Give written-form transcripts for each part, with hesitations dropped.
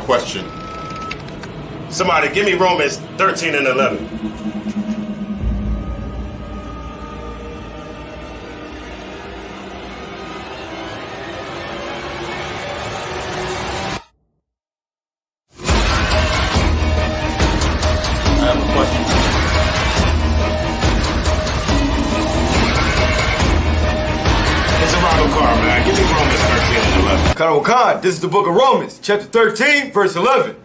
question. Somebody give me Romans 13 and 11. I have a question. It's a Ronald car, man. Give me Romans 13 and 11. Khan, this is the book of Romans, chapter 13, verse 11.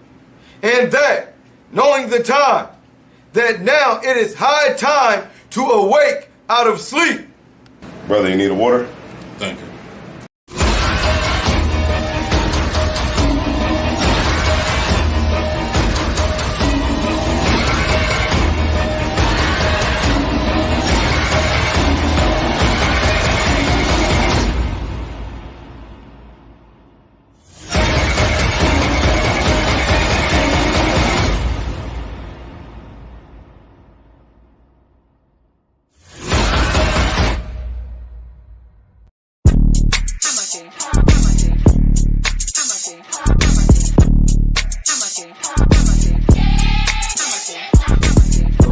And that, knowing the time, that now it is high time to awake out of sleep. Brother, you need a water? Thank you.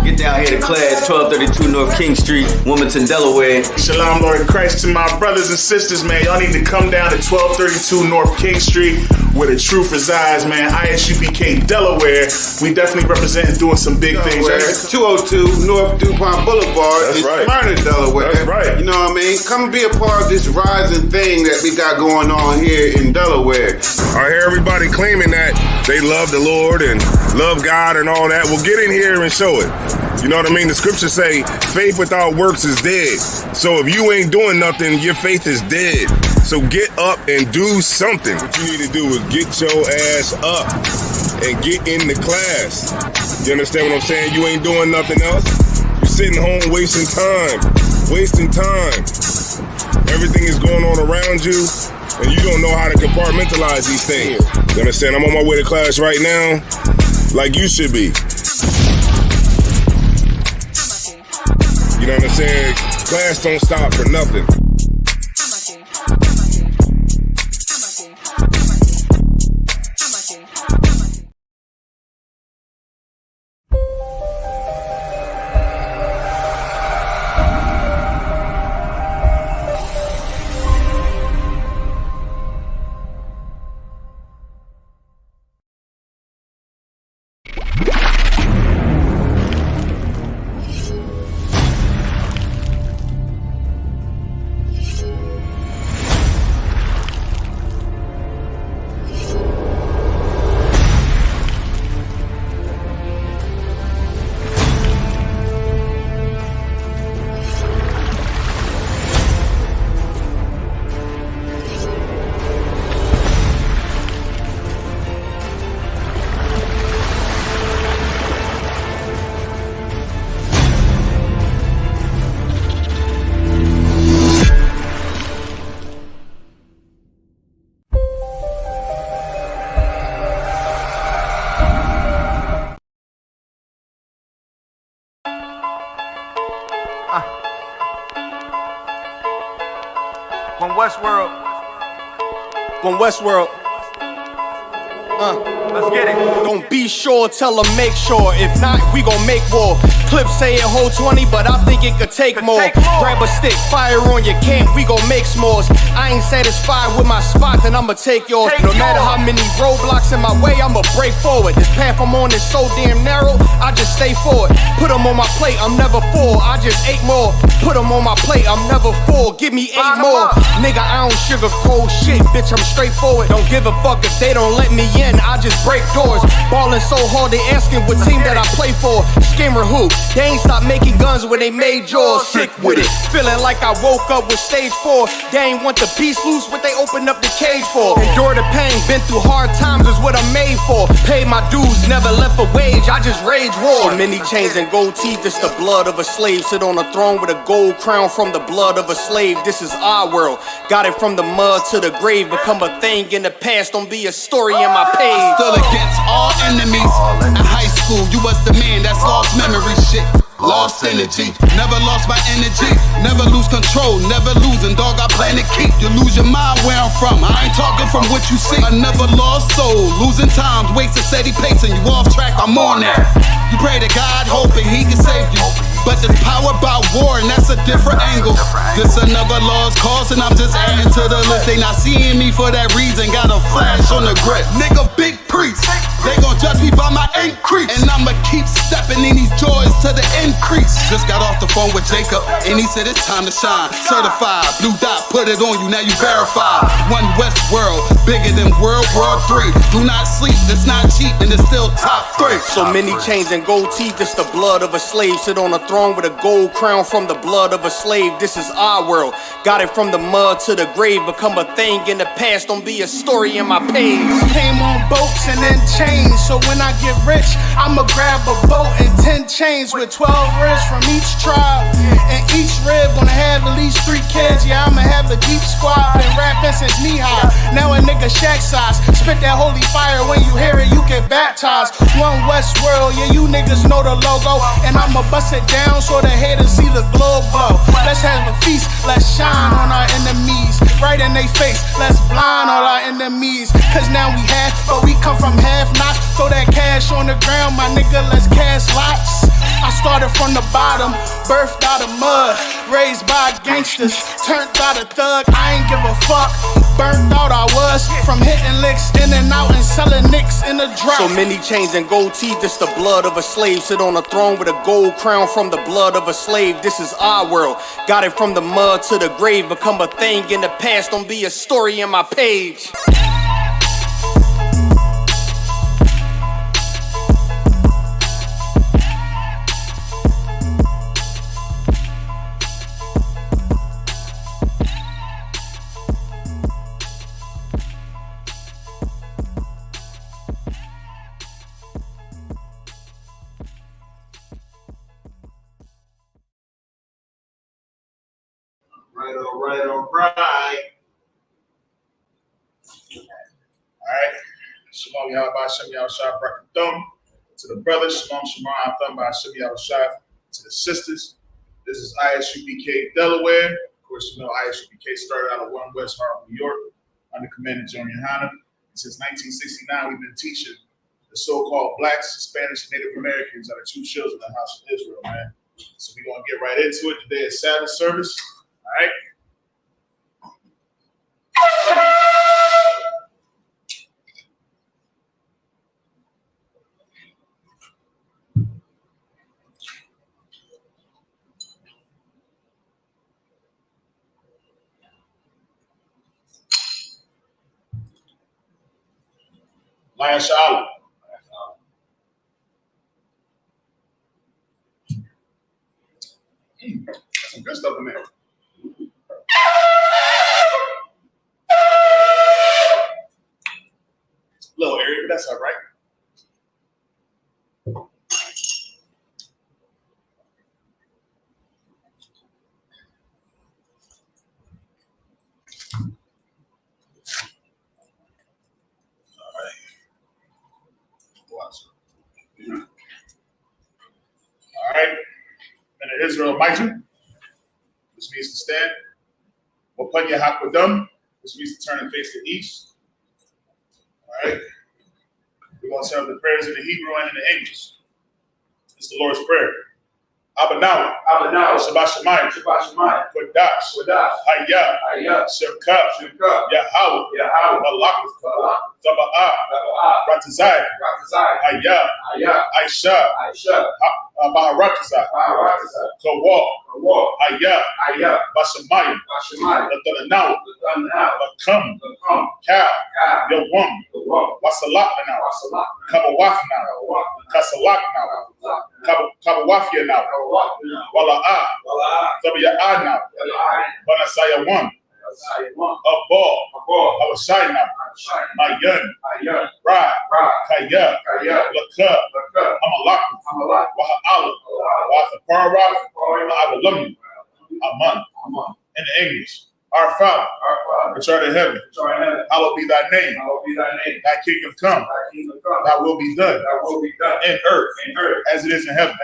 Get down here to class, 1232 North King Street, Wilmington, Delaware. Shalom, Lord Christ, to my brothers and sisters, man. Y'all need to come down to 1232 North King Street, where the truth resides, man. Isupk, Delaware. We definitely representing doing some big things. Right? 202 North DuPont Boulevard in Smyrna, Delaware. That's right. You know what I mean? Come and be a part of this rising thing that we got going on here in Delaware. I hear everybody claiming that they love the Lord and love God and all that. Well, get in here and show it. You know what I mean? The scriptures say faith without works is dead. So if you ain't doing nothing, your faith is dead. So get up and do something. What you need to do is get your ass up and get in the class. You understand what I'm saying? You ain't doing nothing else. You're sitting home wasting time. Everything is going on around you, and you don't know how to compartmentalize these things. You understand? I'm on my way to class right now, like you should be. You know what I'm saying? Class don't stop for nothing. Westworld. Let's get it. Don't be sure, tell them make sure. If not, we gon' make war. Clips say it hold 20, but I think it could take more. Grab a stick, fire on your camp, we gon' make s'mores. I ain't satisfied with my spot, then I'ma take yours. No matter how many roadblocks in my way, I'ma break forward. This path I'm on is so damn narrow, I just stay forward. Put them on my plate, I'm never full, I just ate more. Put them on my plate, I'm never full, give me 8 more. Nigga, I don't sugarcoat shit, bitch, I'm straightforward. Don't give a fuck if they don't let me in, I just break doors. Ballin' so hard, they asking what team that I play for. Skimmer who? They ain't stopped making guns when they made yours. Sick with it, feeling like I woke up with stage 4. They ain't want the beast loose, what they opened up the cage for. Endure the pain, been through hard times is what I'm made for. Paid my dues, never left a wage, I just rage war. So many chains and gold teeth, it's the blood of a slave. Sit on a throne with a gold crown from the blood of a slave. This is our world, got it from the mud to the grave. Become a thing in the past, don't be a story in my page. Still against all enemies. In high school, you was the man, that's lost memory shit. lost energy. Never lost my energy, never lose control, never losing, dog, I plan to keep. You lose your mind where I'm from, I ain't talking from what you see. I never lost soul, losing times, wasting steady pacing. You off track, I'm on that. You pray to God, hoping he can save you. But there's power about war, and that's a different angle. This another lost cause, and I'm just adding to the list. They not seeing me for that reason, got a flash on the grip. Nigga, big priest, they gon' judge me by my increase. And I'ma keep stepping in these joys to the increase. Just got off the phone with Jacob, and he said it's time to shine. Certified, blue dot, put it on you, now you verified. One West world, bigger than World War III. Do not sleep, it's not cheap, and it's still top 3. So many chains and gold teeth, it's the blood of a slave. Sit on a throne with a gold crown from the blood of a slave. This is our world, got it from the mud to the grave. Become a thing in the past, don't be a story in my page. Came on boats and then chains, so when I get rich, I'ma grab a boat and 10 chains with 12 ribs from each tribe. And each rib gonna have at least 3 kids. Yeah, I'ma have a deep squad. Been rapping since knee high, now a nigga shack size. Spit that holy fire, when you hear it, you get baptized. One West world, yeah, you niggas know the logo. And I'ma bust it down so the haters see the glow glow. Let's have a feast, let's shine on our enemies. Right in they face, let's blind all our enemies. Cause now we half, but we come from half not. Throw that cash on the ground, my nigga, let's cast lots. I started from the bottom, birthed out of mud, raised by gangsters, turned out a thug. I ain't give a fuck, burnt out I was, from hitting licks in and out and selling nicks in the drop. So many chains and gold teeth, it's the blood of a slave. Sit on a throne with a gold crown from the blood of a slave. This is our world, got it from the mud to the grave. Become a thing in the past, don't be a story in my page. All right. All right. Shalom, Yahweh, Shem Yahushua, Brakathum. To the brothers, Shalom, Shemar, Atham, Shem Yahushua. To the sisters, this is Isupk, Delaware. Of course, you know Isupk started out of One West Harlem, New York, under Commander Junior Hanna. Since 1969, we've been teaching the so-called blacks, Hispanics, and Native Americans are the 2 children of the house of Israel, man. So we're going to get right into it. Today is Sabbath service. All right. Lion Shalom. That's some good stuff in there. Little area, but that's all right. All right. And Israel Mighty, which means to stand. Wapanya Hakwadum, which means to turn and face the east. All right. We're going to say the prayers in the Hebrew and in the English. It's the Lord's Prayer. Abanawa, Shabbat Shemayim, Kodash, Hayah, Shemka, Yahweh, Malakith, Taba'ah, Ratazai, Hayah, Aisha, Baharatazai, Kawal, Hayah, Bashamayim, Latanawa, Lakam, Kal, Yawam, Wasalakana, Kabawafna, Kasalakna, Kabawafia now. Wala'ah, Tabia'ah now, Banasaya 1, Abal, Awashai now, Mayan, Ra, Kaya, Laka, Amalak, Waha'ala, Wathapara, Abalum, Aman, in the English. Our Father, which art in heaven, hallowed be thy name. Thy kingdom come. Thy will be done in earth as it is in heaven.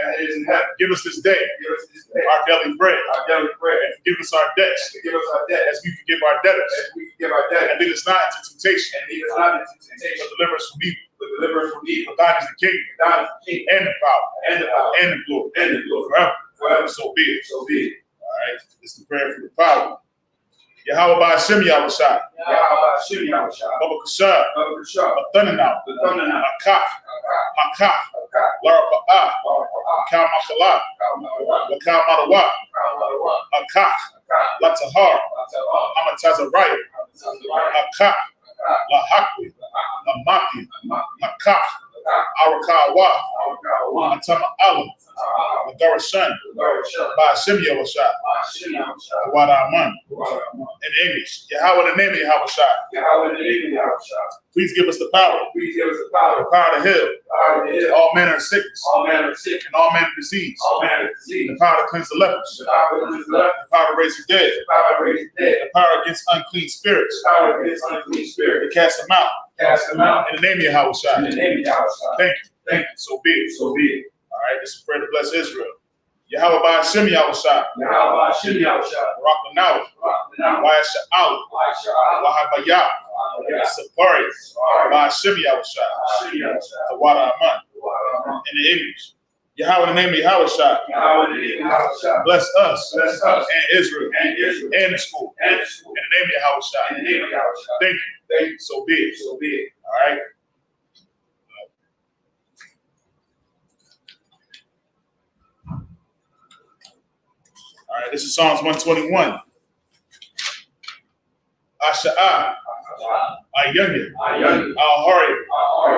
Give us this day our daily bread. And forgive us our debts as we forgive our debtors. And lead us not into temptation, but deliver us from evil. For thine is the kingdom, and the power, and the glory, forever. So be it. All right. This is the prayer for the power. Yahweh by Hashem Yahushua. Baba Kashah. Athananau. Akaf. Hakaf. Lara Ba'ah. Kal Makalah. Wakal Madawa. Akaf. Latahar. Amatazaraya. Akaf. Lahakwi. Lamaki. Akaf. Arakawa. Atama Alam. Garashan. By Hashem Yahushua. Wadaman. In English, Yahweh, the name of Yahweh. Please give us the power. The power to heal all manner of sickness, and all manner of disease. The power to cleanse the lepers. The power to raise the dead. The power against unclean spirits. To cast them out. In the name of Yahweh. Thank you. So be it. All right, this is prayer to bless Israel. Yahweh by Hashem Yahushua. Barak Lanawa. Waya Sha'al. Wahabayah. Sapari. By Hashem Yahushua. Tawada Aman. In the English. Yahweh, the name of Yahushua. Bless us and Israel and the school. In the name of Yahushua. Thank you. So be it. All right. All right, this is Psalms 121. Asha'ah, Ayunya, Al-Hari,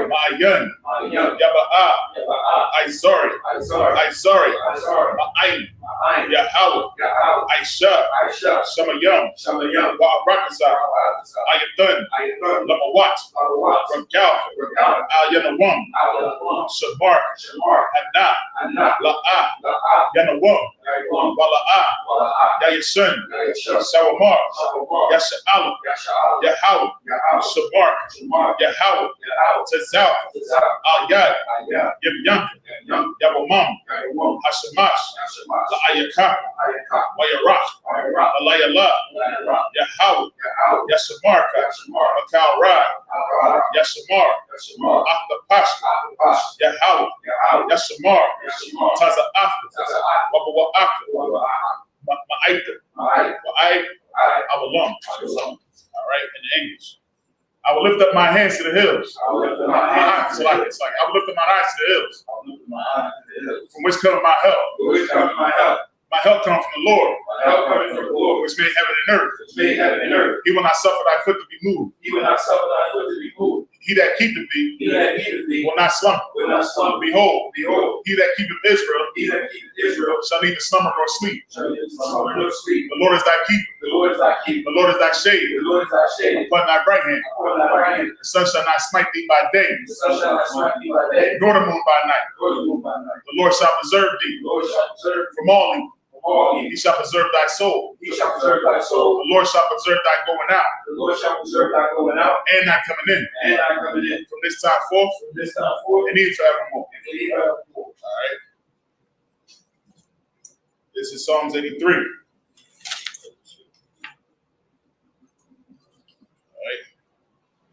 Ma'ayun, Yaba'ah, Aizari, Ma'ayin, Yahweh, Aisha, Shamayam, Wa'arakazah, Ayatun, Lamawat, Ragal, Al-Yanawam, Shabar, Hannah, La'ah, Yanawam, Wala'ah, Yayasun, Sawamar, Yasha'alam, Yahweh, Shabar, Yahweh, Tazal, Al-Yad, Yabyanka, Yabamam, Hashamash, La'ayakah, Wayarach, Alayallah, Yahweh, Yashamarka, Makal Rad, Yashamar, Aftapashka, Yahweh, Yashamar, Taza Afta, Wabawa Afta, Ma'aita, Ma'aib, Avalon. All right, in English. I will lift up my hands to the hills. It's like I will lift up my eyes to the hills. From which comes my help. My help comes from the Lord, which made heaven and earth. He will not suffer thy foot to be moved. He that keepeth thee will not slumber. Behold, he that keepeth Israel shall neither slumber nor sleep. The Lord is thy keeper. The Lord is thy shade upon thy right hand. The sun shall not smite thee by day, nor the moon by night. The Lord shall preserve thee from all evil. He shall preserve thy soul. The Lord shall preserve thy going out. And thy coming in. From this time forth. And even forevermore. All right. This is Psalms 83.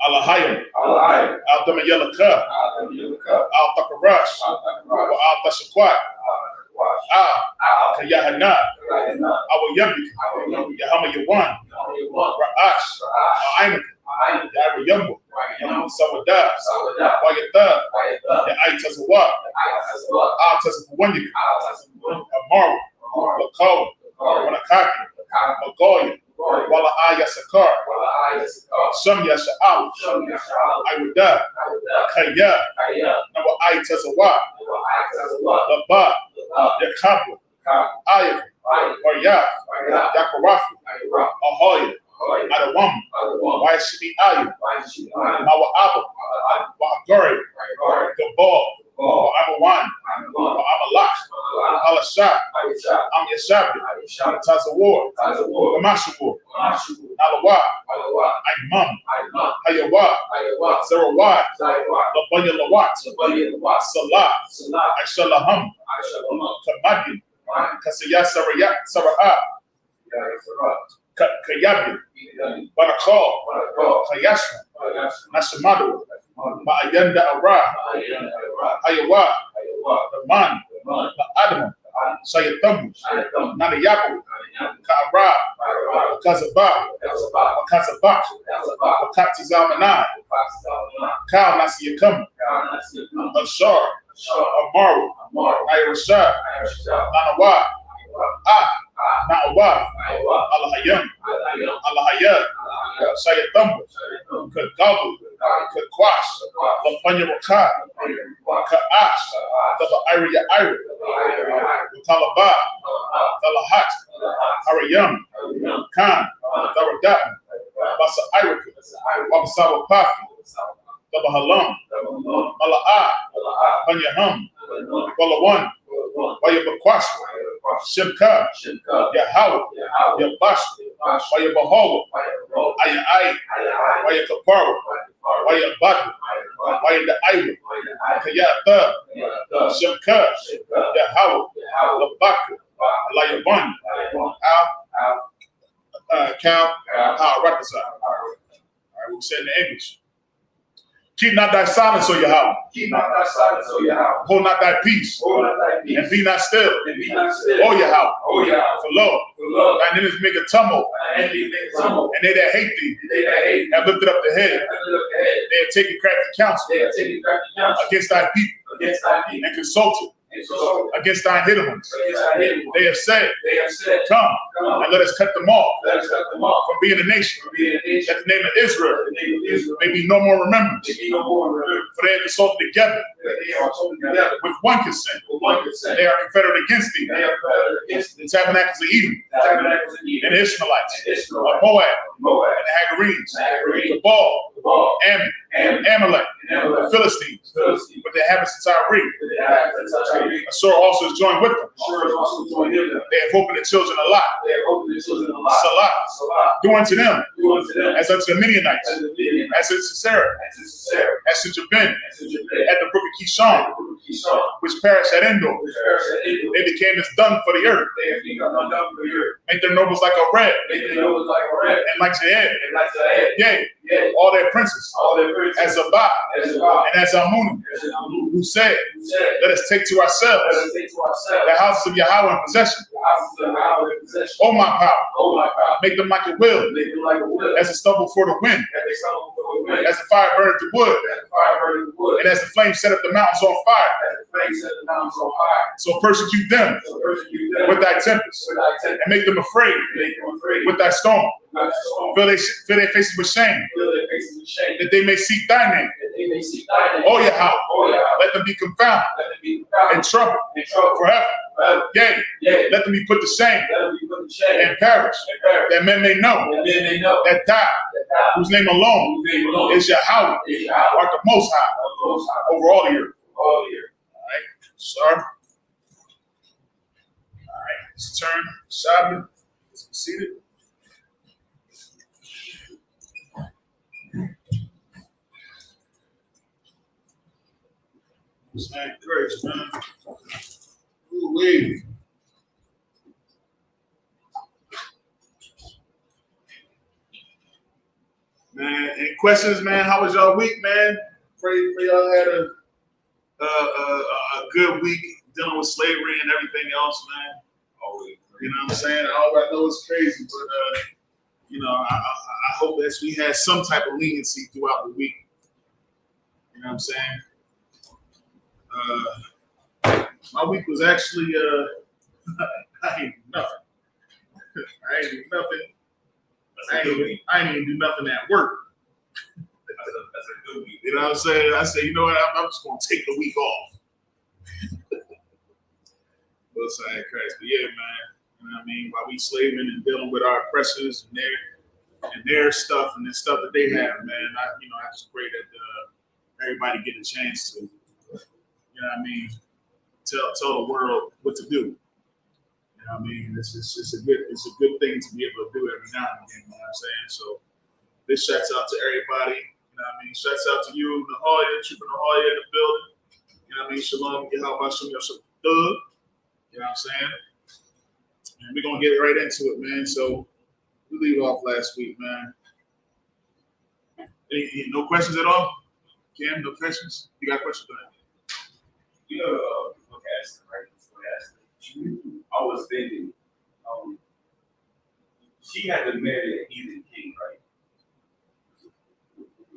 Alahayim, Al-Damayelaka, Al-Takarash, Al-Tashakwat, Kayahana, Awayamik, Yahama Yawan, Ra'ash, Aimak, Yahayambo, Sawada, Wayata, Yaitazawa, Al-Tazawanyik, Amaru, Lakal, Wanakaki, Magoya, Wala Ayasakar, Some Yasha'al, I would die, Kaya, Number Aitazawa, Laba, Yakabu, Ayak, Warya, Yakarafu, Ahoya, Adawam, Waishimi Ayu, Mawa Abu, Wahagari, Gabal, Amawan, Amalak, Alasha, Am Yashabi, Tazawar, Gamashawar, Nalawa, Aimam, Hayawa, Sarawat, Labaya Lawat, Salah, Aishalaham, Kamadi, Kasaya Sarayat, Saraha, Kayabi, Barakal, Kayasha, Nashamadu, Ma'ayanda Ara, Hayawa, Man, Adam, Sayatamu, Nanayabu, Ka'ara, Kazaba, Kazabak, Katizamana, Ka Nasiyakam, Ashar, Amaru, Nairashad, Nanawa, Na'awa, Alahayam, Alahayat, Sayatamu, Kagabu, Kakwash, Lapanya Waka, Ka'ash, Taba Iriya Iri, Talaba, Talahat, Harayam, Khan, Daradat, Basa Irika, Wabasawa Pafi, Taba Halam, Mala'a, Banyaham, Balawan, Wayabakwash, Shimka, Yahawa, Yabash, Wayabahawa, Ayai, Wayakapara, Wayabadu, Wayadaiwa, Kayata, Shimka, Yahawa, Labaka, Layaban, Cal, Rakasa. All right, we'll say in the English. Keep not thy silence, O Yahweh. Keep not thy silence, O Yahweh. Hold not thy peace. Hold not thy peace. And be not still. And be not still. O Yahweh. O Yahweh. For lo, thine enemies make a tumult. And they make a tumult. And they that hate thee And they that hate have lifted up the head. have lifted up the head. They have taken crafty counsel They have taken crafty counsel against thy people. against thy people. And consulted And so against thine hidden ones. against thy hidden ones. They have said, Come, come, and let us cut them off let us cut them off from being a nation, from being a nation. that the name of Israel The name of Israel may be no more remembered. may be no more remembered. For they have consulted together That they are told together with one consent. with one consent. They are confederate against thee, They are confederate against the tabernacles of Edom, the tabernacles of Edom, and the Ishmaelites, and Ishmael, of Moab, Moab, and the Hagarenes, and Hagarenes, the Baal, the Baal, Ammon, Ammon, Amalek, and Amalek, the Philistines, Philistines, but the inhabitants of Tyre. but they have the Tyre. Assur also is joined with them. Sure is also joined in them. They have opened the children a lot. They have opened the children of Lot. Salah. Salah. Do unto them Do unto them as unto the Midianites, as the Midianites, as unto Sisera, as to Sarah, as to Jabin, as to Japan, at the brook of Kishon, Kishon, which perished at Endor. which perished at Edom. They became as dung for the earth. They have become undone for the earth. Make their nobles like a red, Make their nose like a red, and like Jael. and like the head. Yea, Yea, all their princes, all their princes, as Zabah as a God, and as Amunum, as an Amun, who said, who said, let us take to ourselves let us take to ourselves the houses of Yahweh in possession. the houses of our possession. O my power, Oh my God, make them like a will, make them like a wood, as a stubble for the wind, that they stumble for the wind, as the fire burneth the wood, as the fire burning the wood, and as the flame set up the mountains on fire. as the flame set the mountains on fire. So persecute them So persecute them with thy tempest, with thy temper, and make them afraid make them afraid with thy storm. with thy storm. Fill their faces with shame, Fill their faces with shame, that they may seek thy name. that they may seek thy name. O Yahweh, Oh Yahweh, let them be confounded let them be found in trouble in trouble forever. forever. Yea, Yea, let them be put to shame let them be put to shame and perish, and perish, that men may know and then they know that thou, that thou, whose name alone whose name alone is Yahweh, is Yahweh, art the most high the Most High, over all the earth. all the earth. All right, sir. All right, it's turn. Sabbath. Let's be seated. Man, grace, man. Ooh-wee. Man, any questions, man? How was y'all week, man? Pray y'all had a good week dealing with slavery and everything else, man. Always, you know what I'm saying? All I know is crazy, but you know, I hope that we had some type of leniency throughout the week. You know what I'm saying? My week was actually I ain't do nothing. I ain't do nothing. I ain't even do nothing at work. That's a good week. You know what I'm saying? I say, you know what? I'm just gonna take the week off. Both sides Christ. But yeah, man. You know what I mean? While we slaving and dealing with our oppressors and their stuff and the stuff that they have, man. I just pray that everybody get a chance to, you know what I mean, tell the world what to do. You know know what I mean? It's a good thing to be able to do every now and again, you know what I'm saying? So this shouts out to everybody, you know what I mean? Shouts out to you, Nahoya, Trooper Nahoya in the building. You know what I mean? Shalom, Yahweh, Shem Thug. You know what I'm saying? And we're gonna get right into it, man. So we leave off last week, man. No questions at all? Cam, no questions? You got questions? Go ahead. You know, look at it, right? I was thinking, she had to marry a heathen king, right?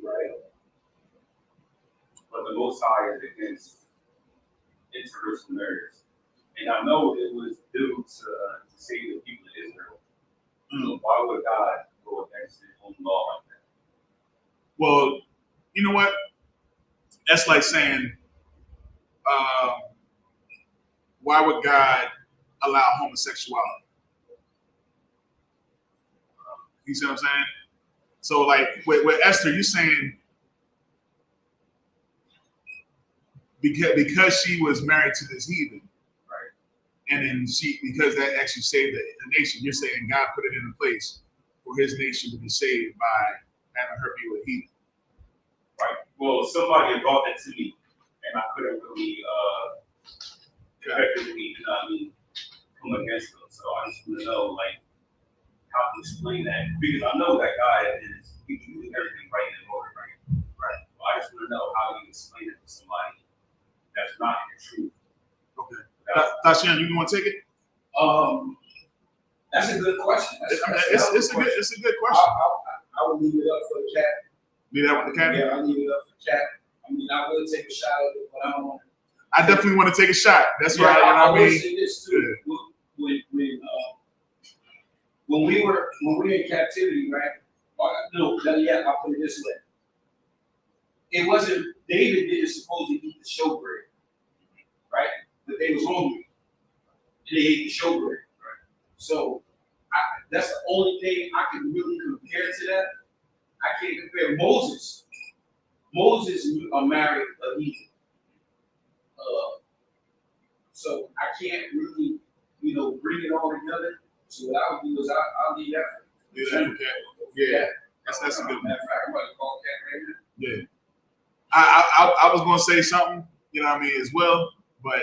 Right. But the Most High is against interracial marriage. And I know it was due to save the people of Israel. So why would God go against his own law like that? Well, you know what? That's like saying, why would God allow homosexuality? You see what I'm saying? So, like with Esther, you're saying because she was married to this heathen, Right. and then because that actually saved the nation, you're saying God put it in place for his nation to be saved by having her be with heathen. Right. Well, somebody brought that to me, and I couldn't really effectively, you know what I mean, come against them. So I just want to know, like, how to explain that. Because I know that God he's doing everything right in order, right? Right. But I just want to know how you explain it to somebody that's not in the truth. Okay. Tashian, you want to take it? That's a good question. It's a good question. I would leave it up for the cat. Leave that with the cat? Yeah, I leave it up for the cat. I mean, I will take a shot at it, but I don't want to. I definitely want to take a shot. That's yeah, right. You know I what I will mean? say this too. Yeah. When we were in captivity, right? No, yeah, I'll put it this way. It wasn't David didn't supposed to eat the showbread, right? But they was hungry. And they ate the showbread, right? So that's the only thing I can really compare to that. I can't compare Moses. Moses married a heathen. So I can't really, bring it all together. So what I'll do is I'll leave that for Yeah, that's a good one. Matter of fact, I'm going to call Cat right now. Yeah. I was going to say something, you know what I mean, as well, but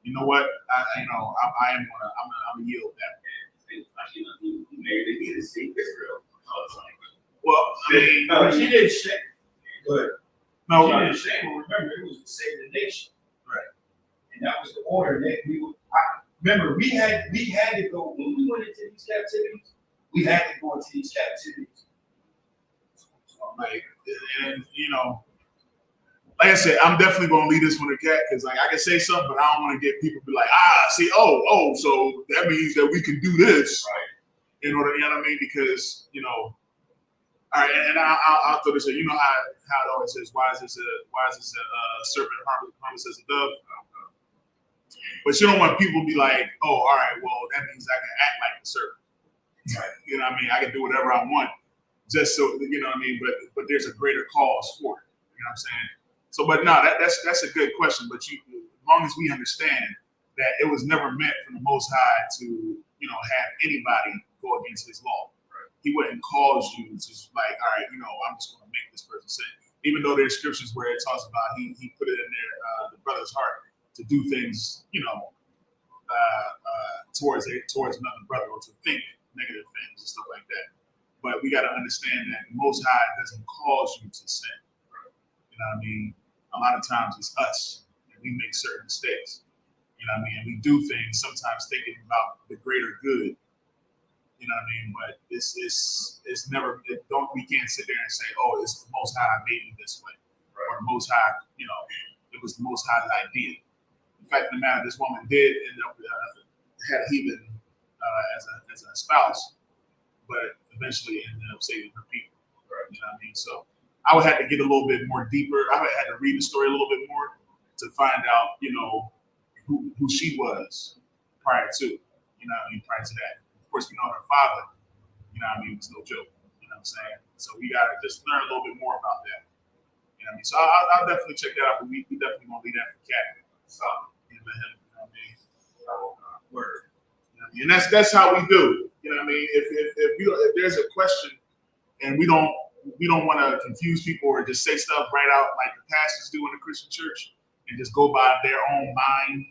you know what? I'm gonna yield that. Well, I mean, No, she didn't shame. But No, she didn't shame. But remember, it was to save the nation. Right. And that was the order that remember, we had to go when we went into these captivities. We had to go into these captivities. Like, and like I said, I'm definitely gonna leave this one to Cat because like I can say something, but I don't want to get people to be like, so that means that we can do this, right? In order, you know what I mean? Because all right, and I'll throw this in. You know how it always says, why is this a serpent harmless as a dove? But you don't want people to be like, all right, well, that means I can act like the serpent. Right. You know what I mean? I can do whatever I want just so, you know what I mean? But there's a greater cause for it. You know what I'm saying? So, but no, that's a good question. But as long as we understand that it was never meant for the Most High to, have anybody go against his law. Right. He wouldn't cause you to like, all right, I'm just going to make this person sin. Even though there's scriptures where it talks about he put it in there, the brother's heart to do things, towards another brother or to think negative things and stuff like that. But we got to understand that the Most High doesn't cause you to sin. You know what I mean? A lot of times it's us and we make certain mistakes. You know what I mean? And we do things sometimes thinking about the greater good. You know what I mean? But it's never. We can't sit there and say, oh, it's the Most High made me this way, right. Or the Most High. It was the Most High's idea. In fact, of the matter, this woman did end up had a heathen as a spouse, but eventually ended up saving her people. Right. You know what I mean? So I would have to get a little bit more deeper. I would have to read the story a little bit more to find out, who she was prior to. You know what I mean? Prior to that, of course, we know her father. You know what I mean? Was no joke. You know what I'm saying? So we gotta just learn a little bit more about that. You know what I mean? So I'll definitely check that out. But we definitely gonna leave that for Cat. So and let him. You know what I mean? Word. You know And that's how we do. You know what I mean? If there's a question and we don't want to confuse people or just say stuff right out like the pastors do in the Christian church and just go by their own mind.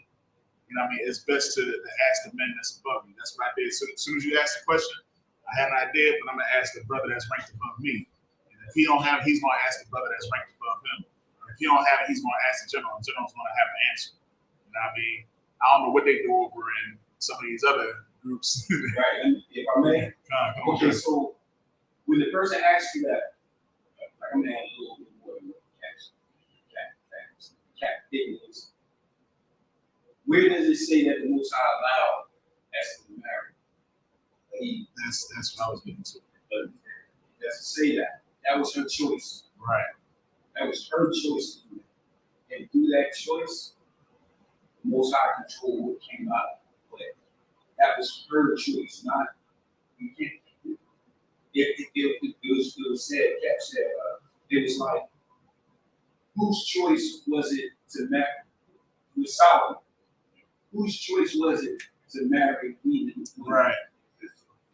You know what I mean? It's best to ask the men that's above me. That's what I did. So as soon as you ask the question, I had an idea, but I'm going to ask the brother that's ranked above me. And if he don't have it, he's going to ask the brother that's ranked above him. And if he don't have it, he's going to ask the general, and the general's going to have an answer. You know what I mean? I don't know what they do over in some of these other groups. Right, and if I may. Okay, so when the person asks you that, like I'm going to add a little bit more than cat is. Where does it say that the Most High allowed Esther to marry? That's what I was getting to. It doesn't say that. That was her choice. Right. That was her choice. And through that choice, the Most High controlled what came out. But that was her choice, not you can't. It was said, Cap said, it was like, whose choice was it to marry? It was Solomon. Whose choice was it to marry Eden? Right. It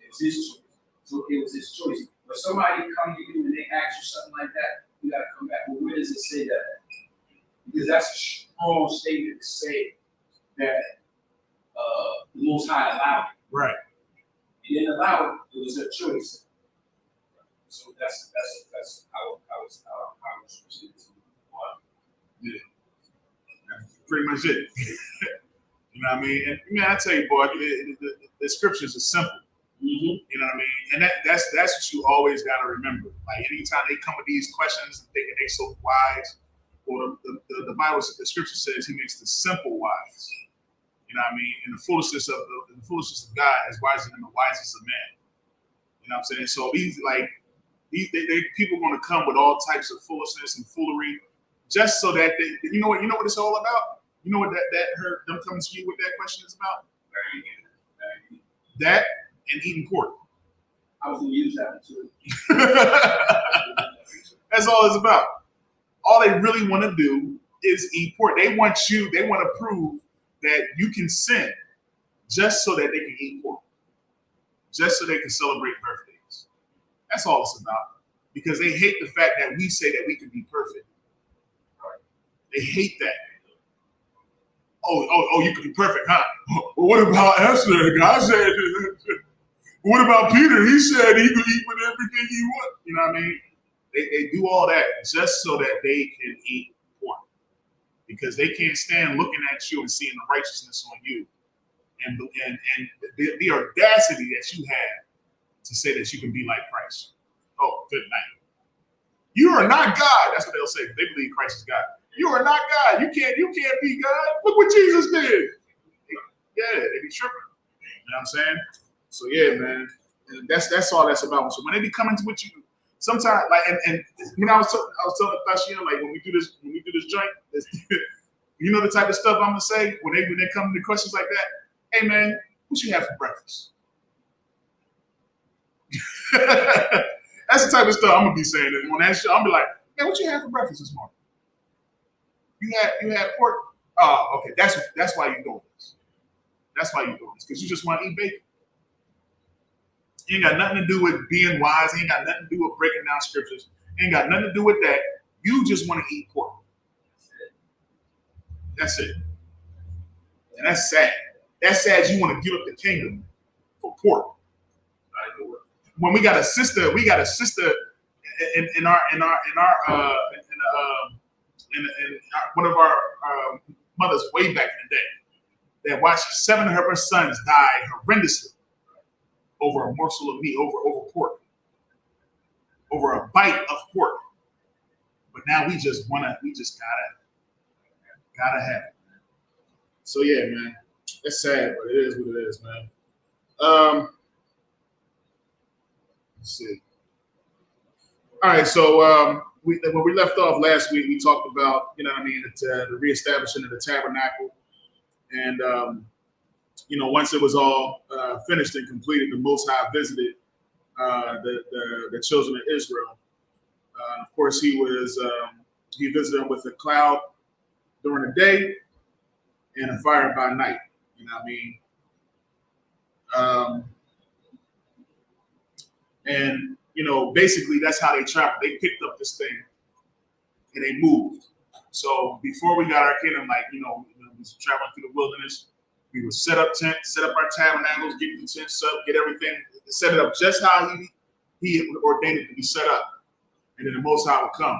was his choice. So it was his choice. But somebody come to you and they ask you something like that, you gotta come back. Well, where does it say that? Because that's a strong statement to say that the Most High allowed it. Right. He didn't allow it, it was a choice. So that's how I was presented to me. Yeah. That's pretty much it. You know what I mean? And man, I tell you, boy, the scriptures are simple. Mm-hmm. You know what I mean? And that's what you always got to remember. Like anytime they come with these questions, thinking they so wise, or the Bible, the scripture says, He makes the simple wise. You know what I mean? And the foolishness of God is wiser than the wisest of men. You know what I'm saying? So people going to come with all types of foolishness and foolery, just so that you know what it's all about. You know what that hurt them coming to you with that question is about? That and eating pork. I was going to use that too. That's all it's about. All they really want to do is eat pork. They want to prove that you can sin just so that they can eat pork. Just so they can celebrate birthdays. That's all it's about. Because they hate the fact that we say that we can be perfect. They hate that. Oh, you can be perfect, huh? Well, what about Esther? God said, what about Peter? He said he could eat with everything he wants. You know what I mean? They do all that just so that they can eat pork. Because they can't stand looking at you and seeing the righteousness on you. And the audacity that you have to say that you can be like Christ. Oh, good night. You are not God. That's what they'll say. They believe Christ is God. You are not God. You can't be God. Look what Jesus did. Yeah, they be tripping. You know what I'm saying? So yeah, man. And that's all that's about. So when they be coming to what you sometimes like and when I was telling Tashian, like when we do this joint, you know the type of stuff I'm gonna say when they come to questions like that. Hey man, what you have for breakfast? That's the type of stuff I'm gonna be saying. And when that shit, I'm be like, man, what you have for breakfast this morning? You had pork? Oh, okay. That's why you're doing this. That's why you're doing this. Because you just want to eat bacon. You ain't got nothing to do with being wise. You ain't got nothing to do with breaking down scriptures. You ain't got nothing to do with that. You just want to eat pork. That's it. And that's sad. That's sad you want to give up the kingdom for pork. When we got a sister in one of our mothers way back in the day that watched 7 of her sons die horrendously over a morsel of meat, over pork, over a bite of pork. But now we just gotta have it. So yeah, man, it's sad, but it is what it is, man. Let's see. All right, so when we left off last week, we talked about, you know what I mean, the reestablishing of the tabernacle. And, once it was all finished and completed, the Most High visited the children of Israel. Of course, he visited them with a cloud during the day and a fire by night. You know what I mean? And basically that's how they traveled. They picked up this thing and they moved. So before we got our kingdom, we was traveling through the wilderness. We would set up tents, set up our tabernacles, get the tents up, get everything, set it up just how he ordained it to be set up. And then the Most High would come.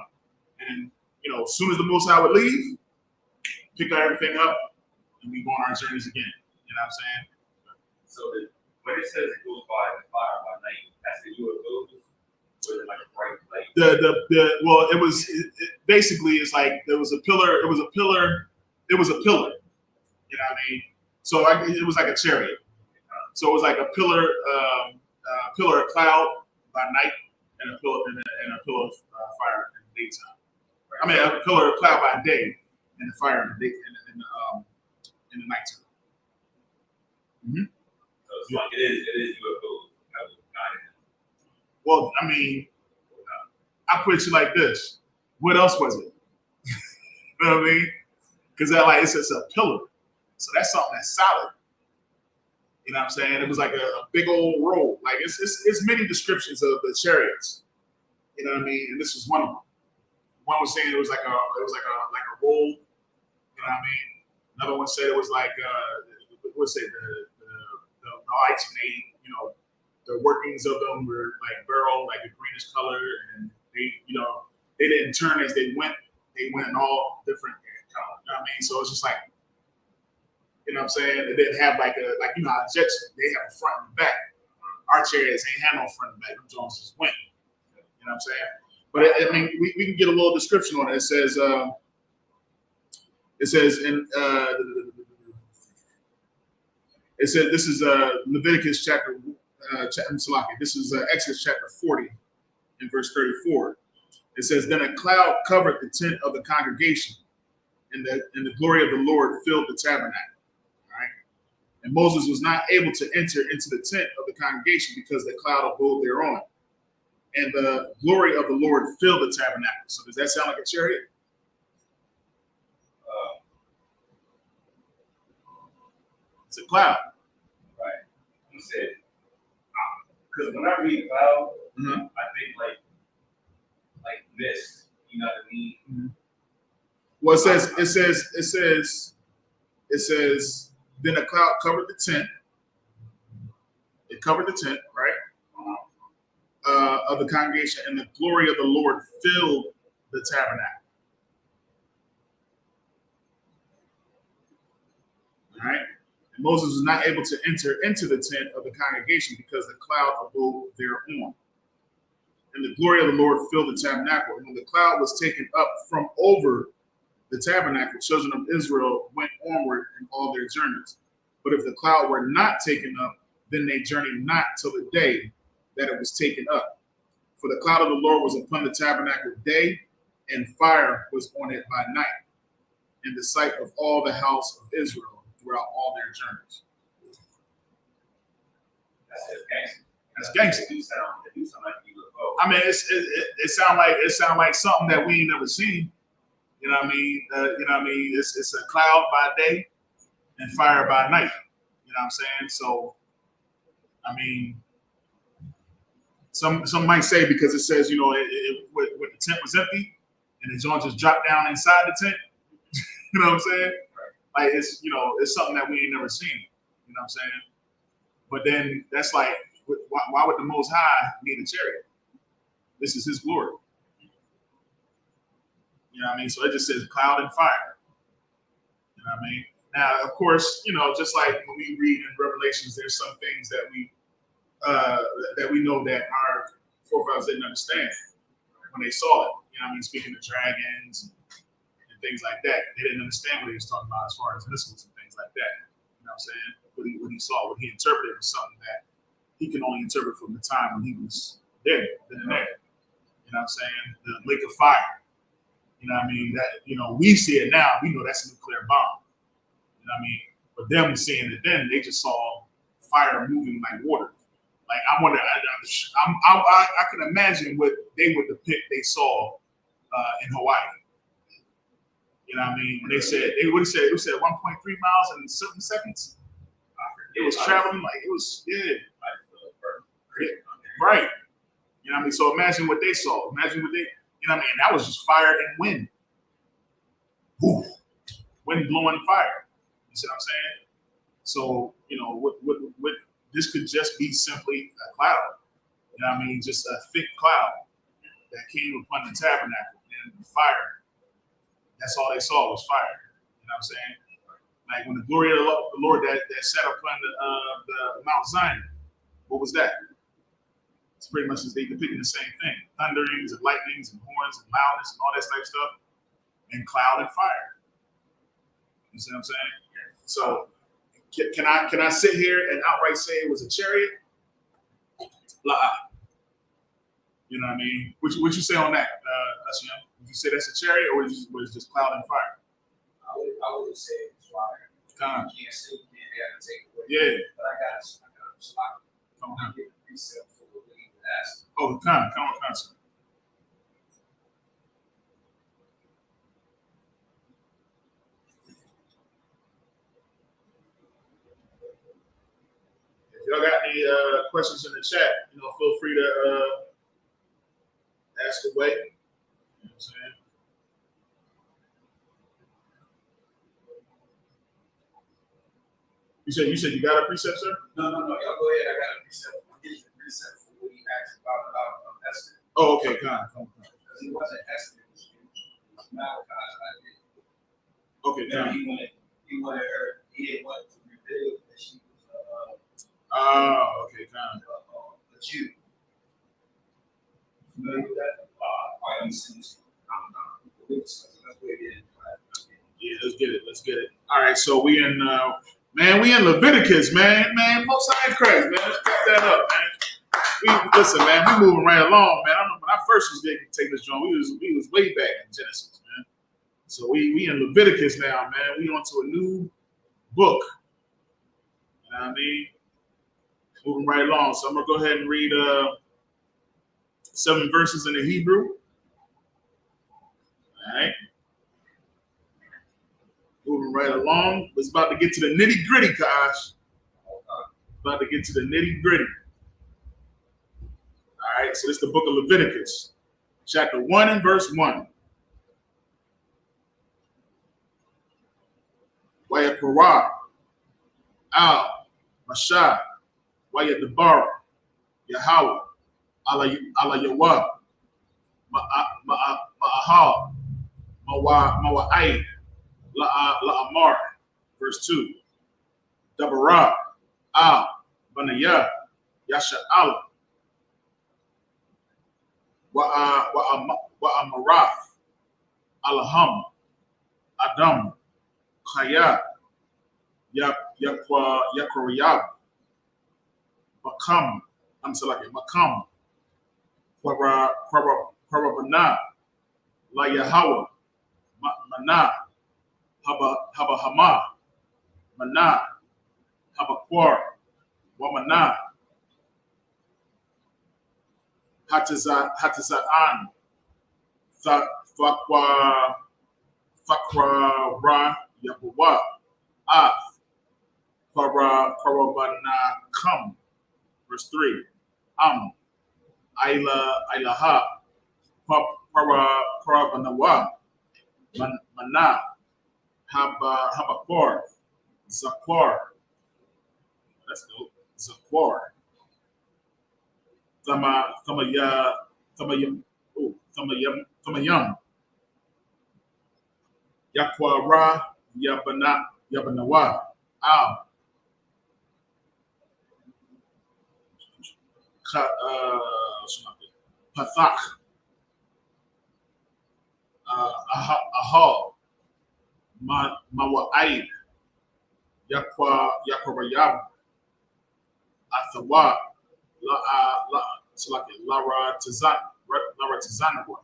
And as soon as the Most High would leave, pick everything up, and we go on our journeys again. You know what I'm saying? So when it says it goes by the fire by night, that's the UFOs? Was it like a bright light? Well, basically it's like there was a pillar. It was a pillar. You know what I mean? So it was like a chariot. So it was like a pillar of cloud by night and a pillar of fire in the daytime. I mean, a pillar of cloud by day and a fire in the nighttime. Mm-hmm. So it's like it is UFOs. Well, I mean, I put it like this. What else was it? You know what I mean? Because it's a pillar. So that's something that's solid. You know what I'm saying? It was like a big old roll. Like it's many descriptions of the chariots. You know what I mean? And this was one of them. One was saying it was like a roll. You know what I mean? Another one said it was like what's it? The lights made, the workings of them were like beryl, like a greenish color, and they didn't turn as they went. They went in all different colors. You know what I mean? So it's just like, you know what I'm saying? It didn't have how jets, they have a front and back. Our chariots ain't had no front and back. Them Jones just went. You know what I'm saying? But I mean, we can get a little description on it. It says in this is Leviticus chapter. This is Exodus chapter 40 in verse 34. It says, "Then a cloud covered the tent of the congregation, and the glory of the Lord filled the tabernacle." All right, and Moses was not able to enter into the tent of the congregation because the cloud abode thereon, and the glory of the Lord filled the tabernacle. So does that sound like a chariot? It's a cloud. Right. You said, because when I read cloud, Mm-hmm. I think like this. You know what I mean? Mm-hmm. Well, it says, then a cloud covered the tent. It covered the tent, right? Of the congregation, and the glory of the Lord filled the tabernacle. All right? And Moses was not able to enter into the tent of the congregation because the cloud abode thereon. And the glory of the Lord filled the tabernacle. And when the cloud was taken up from over the tabernacle, children of Israel went onward in all their journeys. But if the cloud were not taken up, then they journeyed not till the day that it was taken up. For the cloud of the Lord was upon the tabernacle day, and fire was on it by night, in the sight of all the house of Israel throughout all their journeys. That's gangster. It do sound like UFO. I mean, it sound like something that we ain't never seen. You know what I mean? It's a cloud by day and fire by night. You know what I'm saying? So, I mean, some might say because it says, when the tent was empty and the joint just dropped down inside the tent. You know what I'm saying? Like it's something that we ain't never seen. You know what I'm saying? But then that's like, why would the Most High need a chariot? This is His glory. You know what I mean? So it just says cloud and fire. You know what I mean? Now, of course, just like when we read in Revelations, there's some things that we know that our forefathers didn't understand when they saw it. You know what I mean? Speaking of dragons and things like that, they didn't understand what He was talking about as far as missiles and things like that. You know what I'm saying? What he saw, what He interpreted was something that He can only interpret from the time when He was there, then and there. You know what I'm saying? The lake of fire. You know what I mean? That, we see it now. We know that's a nuclear bomb. You know what I mean? But them seeing it then, they just saw fire moving like water. Like, I wonder, I can imagine what they would depict they saw in Hawaii. You know what I mean? When they said, it would have said 1.3 miles in 7 seconds. It was traveling like it was, yeah. Right. You know what I mean? So imagine what they saw. Imagine what they, you know what I mean? And that was just fire and wind. Woo. Wind blowing fire. You see what I'm saying? So, you know, what this could just be simply a cloud. You know what I mean? Just a thick cloud that came upon the tabernacle and fire. That's all they saw was fire. You know what I'm saying? Like when the glory of the Lord that sat upon the Mount Zion, what was that? It's pretty much as they depicting the same thing. Thunderings and lightnings and horns and loudness and all that type of stuff. And cloud and fire. You see what I'm saying? So can I sit here and outright say it was a chariot? You know what I mean? What you say on that, Ashim? Would you say that's a chariot or was it just cloud and fire? I would say it's fire. Come on. You can't say you can't have it take away. Yeah. But I got a Come on. I get a precept for what we asked. Oh, come on, sir. If y'all got any questions in the chat, you know, feel free to ask away. You know what I'm saying? You said you got a precept, sir? No, y'all go ahead. I got a precept. I'm getting a precept for what he asked about estimate. Oh, okay, come on. Because he wasn't estimate. It was Malachi. Okay, come on. He wanted her. He didn't want to reveal that she was okay, come on. a Jew. Familiar with that? I understand. Yeah, let's get it. All right, so we in Leviticus, man. Most High Christ, man. Let's pick that up, man. Listen, man, we moving right along, man. I remember when I first was getting to take this joint, we was way back in Genesis, man. So we in Leviticus now, man. We on to a new book. You know what I mean? Moving right along. So I'm gonna go ahead and read 7 verses in the Hebrew. All right. Moving right along. It's about to get to the nitty gritty, gosh. About to get to the nitty gritty. All right. So this is the book of Leviticus, chapter 1 and verse 1. Wayaparah, Al, Mashah, Wayadabar, Yahweh, Allah Yawah, Ma'ahal, Mawa'aid, La'amar, verse 2. Dabarah, Al, Banayah, Yasha Allah, Wa'amarath, Alaham, Adam, Chaya, Yakoryab, Makam, Makam, Parabana, La Yahweh, Mana, Habahama, Mana, Habakwar, Wamana, Hatazaan, Fakra Ra Yahuwah, Af, Parabana Kam, verse 3, Ilaha, Parabanawa, Mana, Habakwar, Zakwar, let's go, Zakwar, Thamayam, Yakwara, Yabanawa, Al, Pathak, Ahal, Mawa'aid, Yakorayab, Athawa, Lara Tizanawa,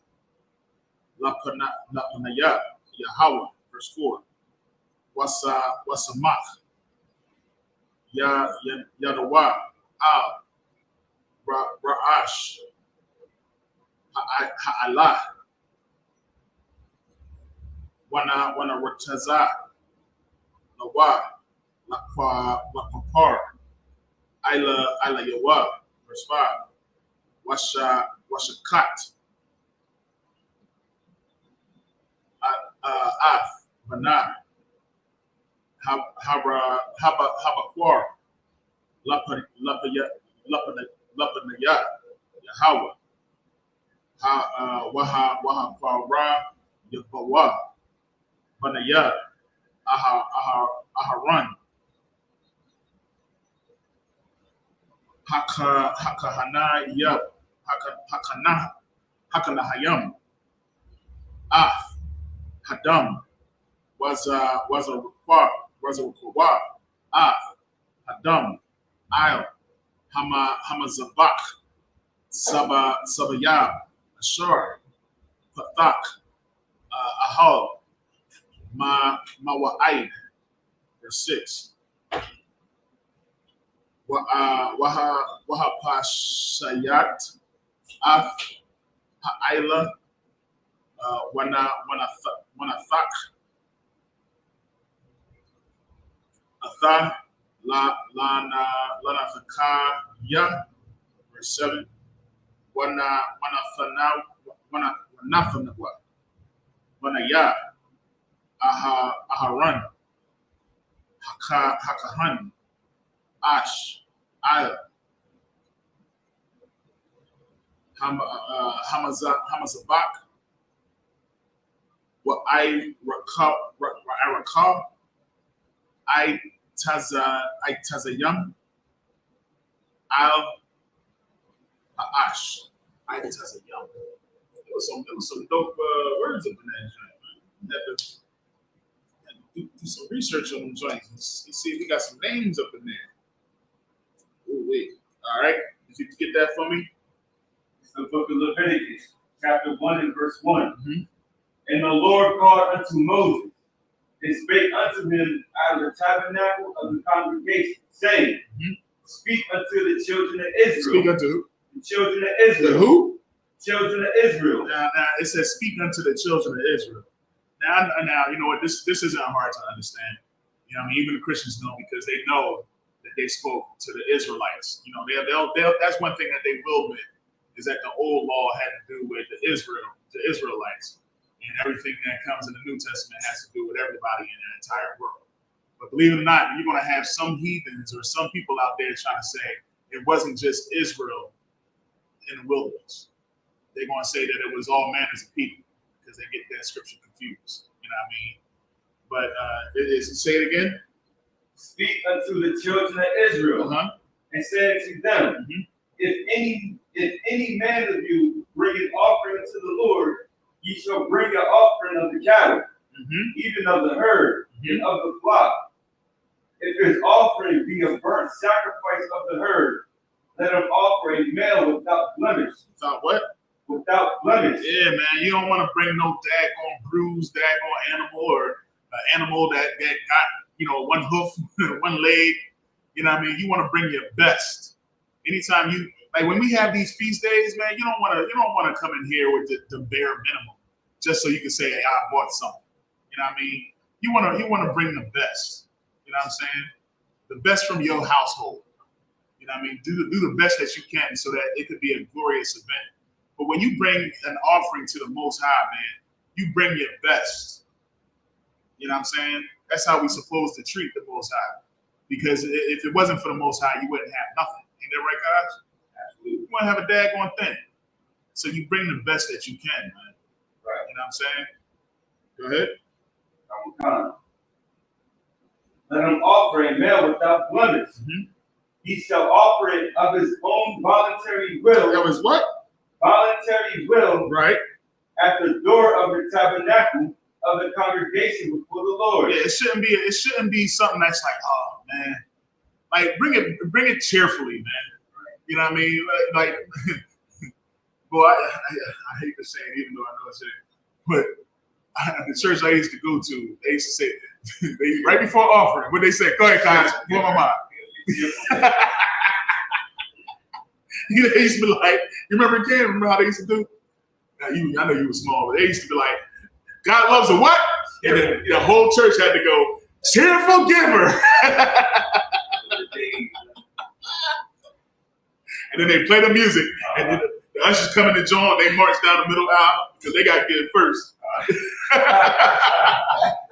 La Panaya, Yahweh, verse 4. Wasamak, Yadawa, Al, Ra'ash, Ha'alah, Wana Rataza, Nawa, Lakpapar, Ila Yawa, verse 5. Washakat, Af, Banah, Habakwar, Lapanaya, Yahweh, Waha Kwara, Yabawa, Banaya, Aharan, Hakahana Yab, Hakanahayam, Af, Hadam, was a Kwa, Af, Hadam, Al, Hamazabak, Sabayab, Ashur, Pathak, Ahal, Mawa'id, verse 6. Wahapashayat, Af, Ha'ila, Wanathak, Atha, Lanathakaya, verse 7. Wanaya, Aharan, Hakahan, Ash, Al, Hamazabak, what I recall, I Tazayam, Al, Ash, I Tazayam. There was some dope words up in that joint, man. Had to do some research on them joints and see if we got some names up in there. Oh wait, all right. Did you get that for me? It's the book of Leviticus, chapter 1 and verse 1. Mm-hmm. And the Lord called unto Moses, and spake unto him out of the tabernacle of the congregation, saying, Speak unto the children of Israel. Speak unto who? The children of Israel. The who? Children of Israel. Now it says, speak unto the children of Israel. Now, you know what? This isn't hard to understand. You know, I mean, even the Christians know because they know that they spoke to the Israelites. You know, they'll that's one thing that they will admit is that the old law had to do with the Israelites, and everything that comes in the New Testament has to do with everybody in the entire world. But believe it or not, you're going to have some heathens or some people out there trying to say it wasn't just Israel in the wilderness. They're going to say that it was all manners of people because they get that scripture confused. You know what I mean? But say it again. Speak unto the children of Israel, and say to them, if any man of you bring an offering unto the Lord, ye shall bring an offering of the cattle, even of the herd, and of the flock. If his offering be a burnt sacrifice of the herd, let him offer a male without blemish. Without what? Without blemish. Yeah, man. You don't want to bring no daggone bruised, daggone animal or an animal that got, you know, one hoof, one leg. You know what I mean? You want to bring your best. Anytime you, like when we have these feast days, man, you don't want to come in here with the bare minimum just so you can say, hey, I bought something. You know what I mean? You want to bring the best. You know what I'm saying? The best from your household. You know what I mean? Do the best that you can so that it could be a glorious event. But when you bring an offering to the Most High, man, you bring your best. You know what I'm saying? That's how we're supposed to treat the Most High. Because if it wasn't for the Most High, you wouldn't have nothing. Ain't that right, guys? Absolutely. You want to have a daggone thing. So you bring the best that you can, man. Right. You know what I'm saying? Go ahead. Let him offer a male without blemish. He shall offer it of his own voluntary will. That was what? Voluntary will. Right. At the door of the tabernacle of the congregation before the Lord. Yeah, it shouldn't be something that's like, oh man. Like bring it cheerfully, man. You know what I mean? Like boy, I hate to say it, even though I know it's it. But the church I used to go to, they used to say, right before offering, what they say, go ahead, guys, blow my mind. You know, they used to be like, you remember Ken? Remember how they used to do? Now, I know you were small, but they used to be like, God loves a what? And then the whole church had to go, Cheerful giver. And then they play the music, and then the ushers come in the joint, they march down the middle aisle because they got to get it first.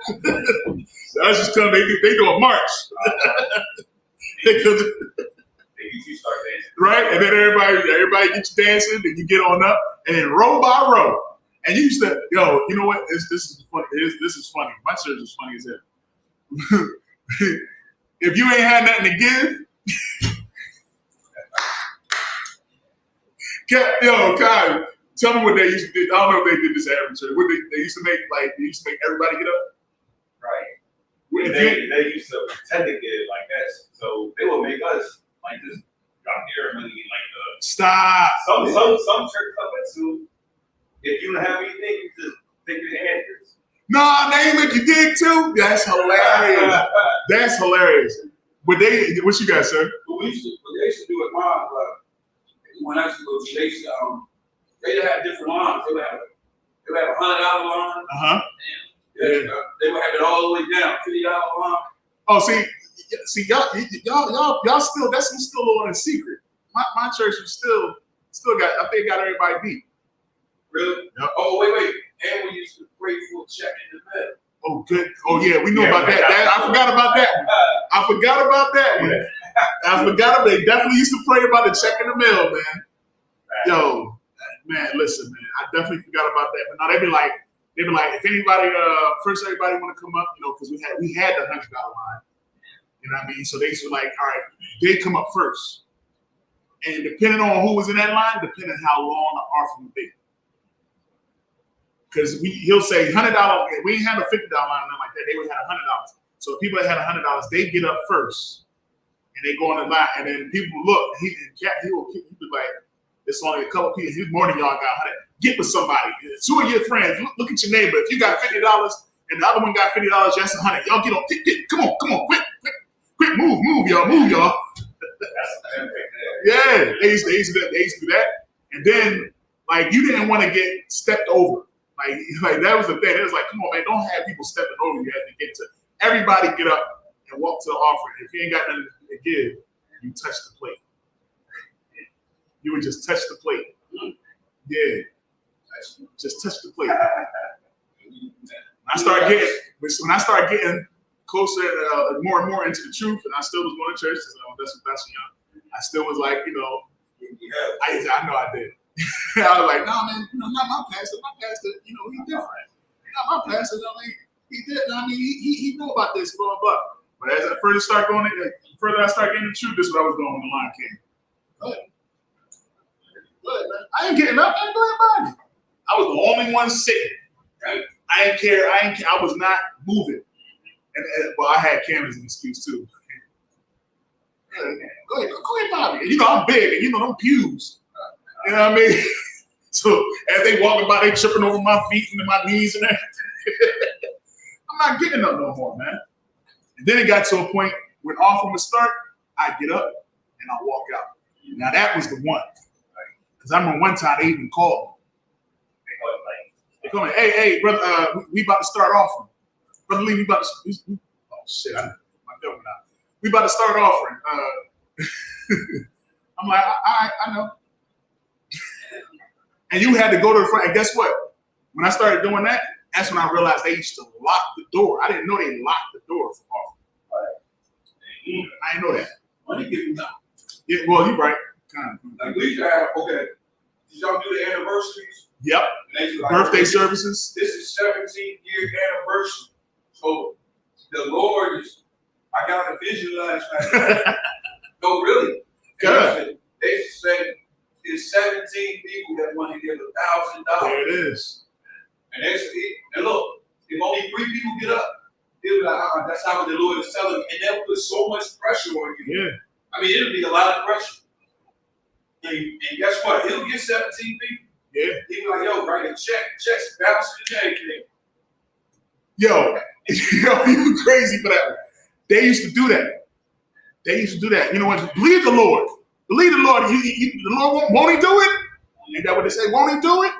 The ushers come, they do a march. They come right, and then everybody gets you dancing, then you get on up, and then row by row. And you used to, you know what? This is funny. This is funny. My church is funny as hell. If you ain't had nothing to give, Kyle, tell me what they used to do. I don't know if they did this at every church. What they used to make, like, they used to make everybody get up? Right. They used to pretend to get it like that. So they would make us, like, just drop here money, like, stop. Some churches up into, if you don't have anything, you just take your hand. Nah, they make you dig too? That's hilarious. That's hilarious. But what you got, sir? What they used to do at mine, when I used to go to, they have different lines. They would have a $100 line. Uh-huh. They would have it all the way down, $50 line. Oh, see, y'all still, that's still a little in secret. My church was still got, I think got everybody beat. Really? Yep. Oh, wait. And we used to pray for a check in the mail. Oh, good. Oh, yeah, we know about that. I forgot about that one. I forgot about that one. They definitely used to pray about the check in the mail, man. Yo, man, listen, man. I definitely forgot about that. But now they be like, if anybody, first everybody want to come up, because we had the $100 line. You know what I mean? So they used to like, all right, they come up first. And depending on who was in that line, depending on how long the offering would be. Because he'll say $100. We ain't have a $50 line, nothing like that. They would have $100. So if people that had $100, they get up first, and they go on the line, and then people look. He will be like, it's only a couple people. More than y'all got 100. Get with somebody. 2 of your friends. Look at your neighbor. If you got $50 and the other one got $50, that's 100. Y'all get on. Come on, quick, move, y'all. Yeah, they used to do that, and then like you didn't want to get stepped over. Like that was the thing. It was like, come on, man, don't have people stepping over you. Have to get to everybody get up and walk to the offering. If you ain't got nothing to give, you touch the plate. You would just touch the plate. Yeah, just touch the plate. When I start getting closer, more and more into the truth, and I still was going to church. That's what Pastor Young. I still was like, I know I did. I was like, no, man, not my pastor. My pastor, he's different. Not my pastor. He did. He know about this, blah, blah. But as I further start going, further I start getting the truth, this is what I was doing when the line came. Good, man. I ain't getting up. I ain't doing about it. I was the only one sitting. Right? I didn't care. I was not moving. And I had Cam as an excuse too. Go ahead, Bobby. I'm big, and them pews. You know what I mean? So as they walking by, they tripping over my feet and my knees and everything. I'm not getting up no more, man. And then it got to a point when offering would start, I get up and I walk out. Now that was the one. Because I remember one time they even called me. They called me, hey, brother, we about to start offering. Brother Lee, we about to. Oh shit, my devil now. We about to start offering. I'm like, I know. And you had to go to the front. And guess what? When I started doing that, that's when I realized they used to lock the door. I didn't know they locked the door for offering. I didn't know that. Money giving now. Yeah, well, you're right. Kind of. Like we have, okay. Did y'all do the anniversaries? Yep. Like, birthday services. This is 17-year anniversary. So the Lord is, I got a vision last night. No, really. Good. They said it's 17 people that want to give $1,000. There it is. And look, if only 3 people get up, they'll be like, that's how the Lord is telling me. And that put so much pressure on you. Yeah. I mean, it'll be a lot of pressure. And guess what? He'll get 17 people. Yeah. He'll be like, yo, write a check, checks, balance, and everything. Yo, you crazy for that one. They used to do that. You know what? Believe the Lord. Believe the Lord. The Lord won't he do it? Ain't that what they say? Won't he do it?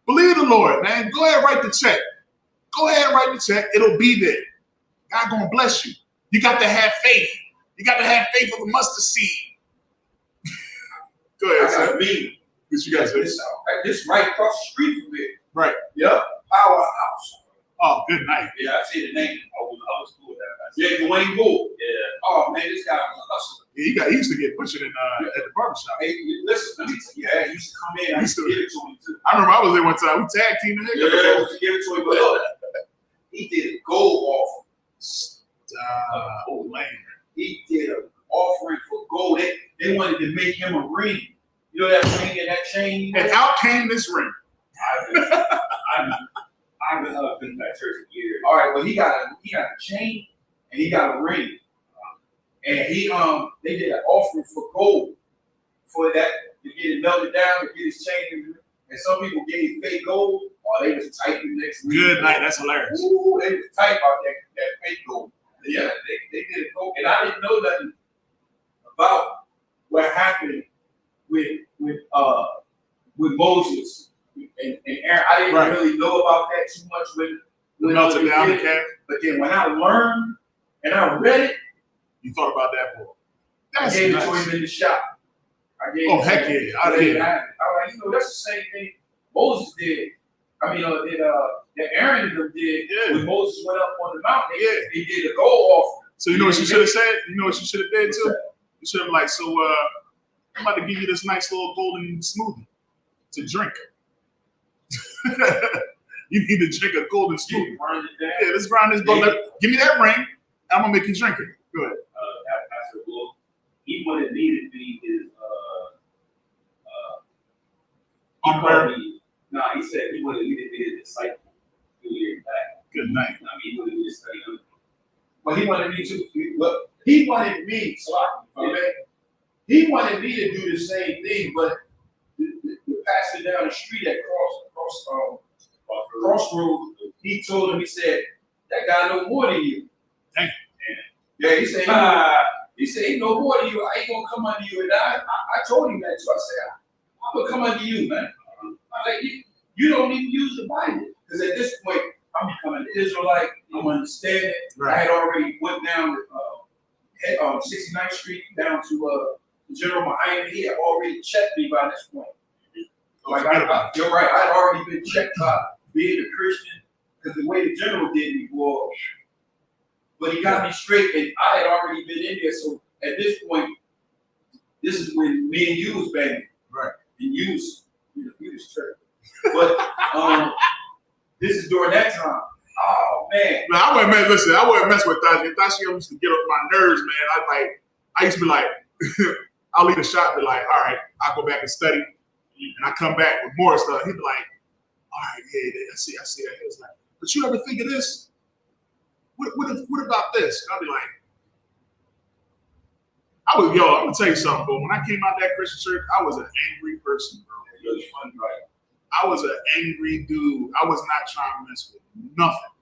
Believe the Lord, man. Go ahead and write the check. It'll be there. God gonna bless you. You got to have faith. You got to have faith of a mustard seed. Go ahead, I got sir. a meeting. What you guys say? This right across the street from me. Right. Yep. Powerhouse. Oh, good night. Yeah, I see the name. I was cool with that. Yeah, Dwayne Bull. Yeah. Oh man, this guy was a hustler. Yeah, he used to get butchered at the barbershop. Hey, listen, let me tell you, he used to come in. I used to give it to him too. I remember I was there one time. We tag teamed the heck. Yeah, I used to give it to him, but look, he did a gold offering. Oh man. He did an offering for gold. They wanted to make him a ring. You know that ring and that chain? And out came this ring. I've been in that church for years. All right, well he got a chain and he got a ring. And they did an offering for gold for that to get it melted down, to get his chain. And some people gave fake gold, or they was typing next week. Good night, that's hilarious. Ooh, they was type about that fake gold. Yeah, they did it gold. And I didn't know nothing about what happened with Moses and Aaron. I didn't really know about that too much when melted down the calf. But then when I learned and I read it, you thought about that boy. I gave it to him in the shop. Heck yeah. I did. I was like, that's the same thing Moses did. I mean, that Aaron and them did when Moses went up on the mountain. They did a gold offering. So you know what you should have said? You know what you should have did too? You should have been like, so I'm about to give you this nice little golden smoothie to drink. You need to drink a golden smoothie. Yeah, let's grind this gold. Give me that ring. I'm gonna make you drink it. Go ahead. Pastor Wolf, he wanted me to be his he said he wanted me to be his disciple 2 years back. Good night. I mean, he wanted me to study him. Well, he wanted me to. He wanted me. He wanted me to do the same thing, but the pastor down the street at Crossroads, he told him, he said, that guy know more than you. Thank you. Yeah, he said, he know more than you. I ain't gonna come under you. And I told him that too. I said, I'm gonna come under you, man. I'm like, you don't even use the Bible. Because at this point, I'm becoming an Israelite. I'm understanding. Right. I had already went down 69th Street down to General Mahine. He had already checked me by this point. Like you're right. I had already been checked by being a Christian because the way the general did me was. But he got me straight, and I had already been in there. So at this point, this is when me and you was banging. Right. And you was church. But this is during that time. Oh man. No, I wouldn't mess with Tashi. Tashi used to get up my nerves, man. I used to be like, I'll leave the shop, be like, all right, I'll go back and study. And I come back with more stuff. He'd be like, all right, yeah, I see that. He was like, but you ever think of this? What about this? And I'll be like, I'm gonna tell you something, but when I came out of that Christian church, I was an angry person, bro. It was fun, right? I was an angry dude. I was not trying to mess with nothing.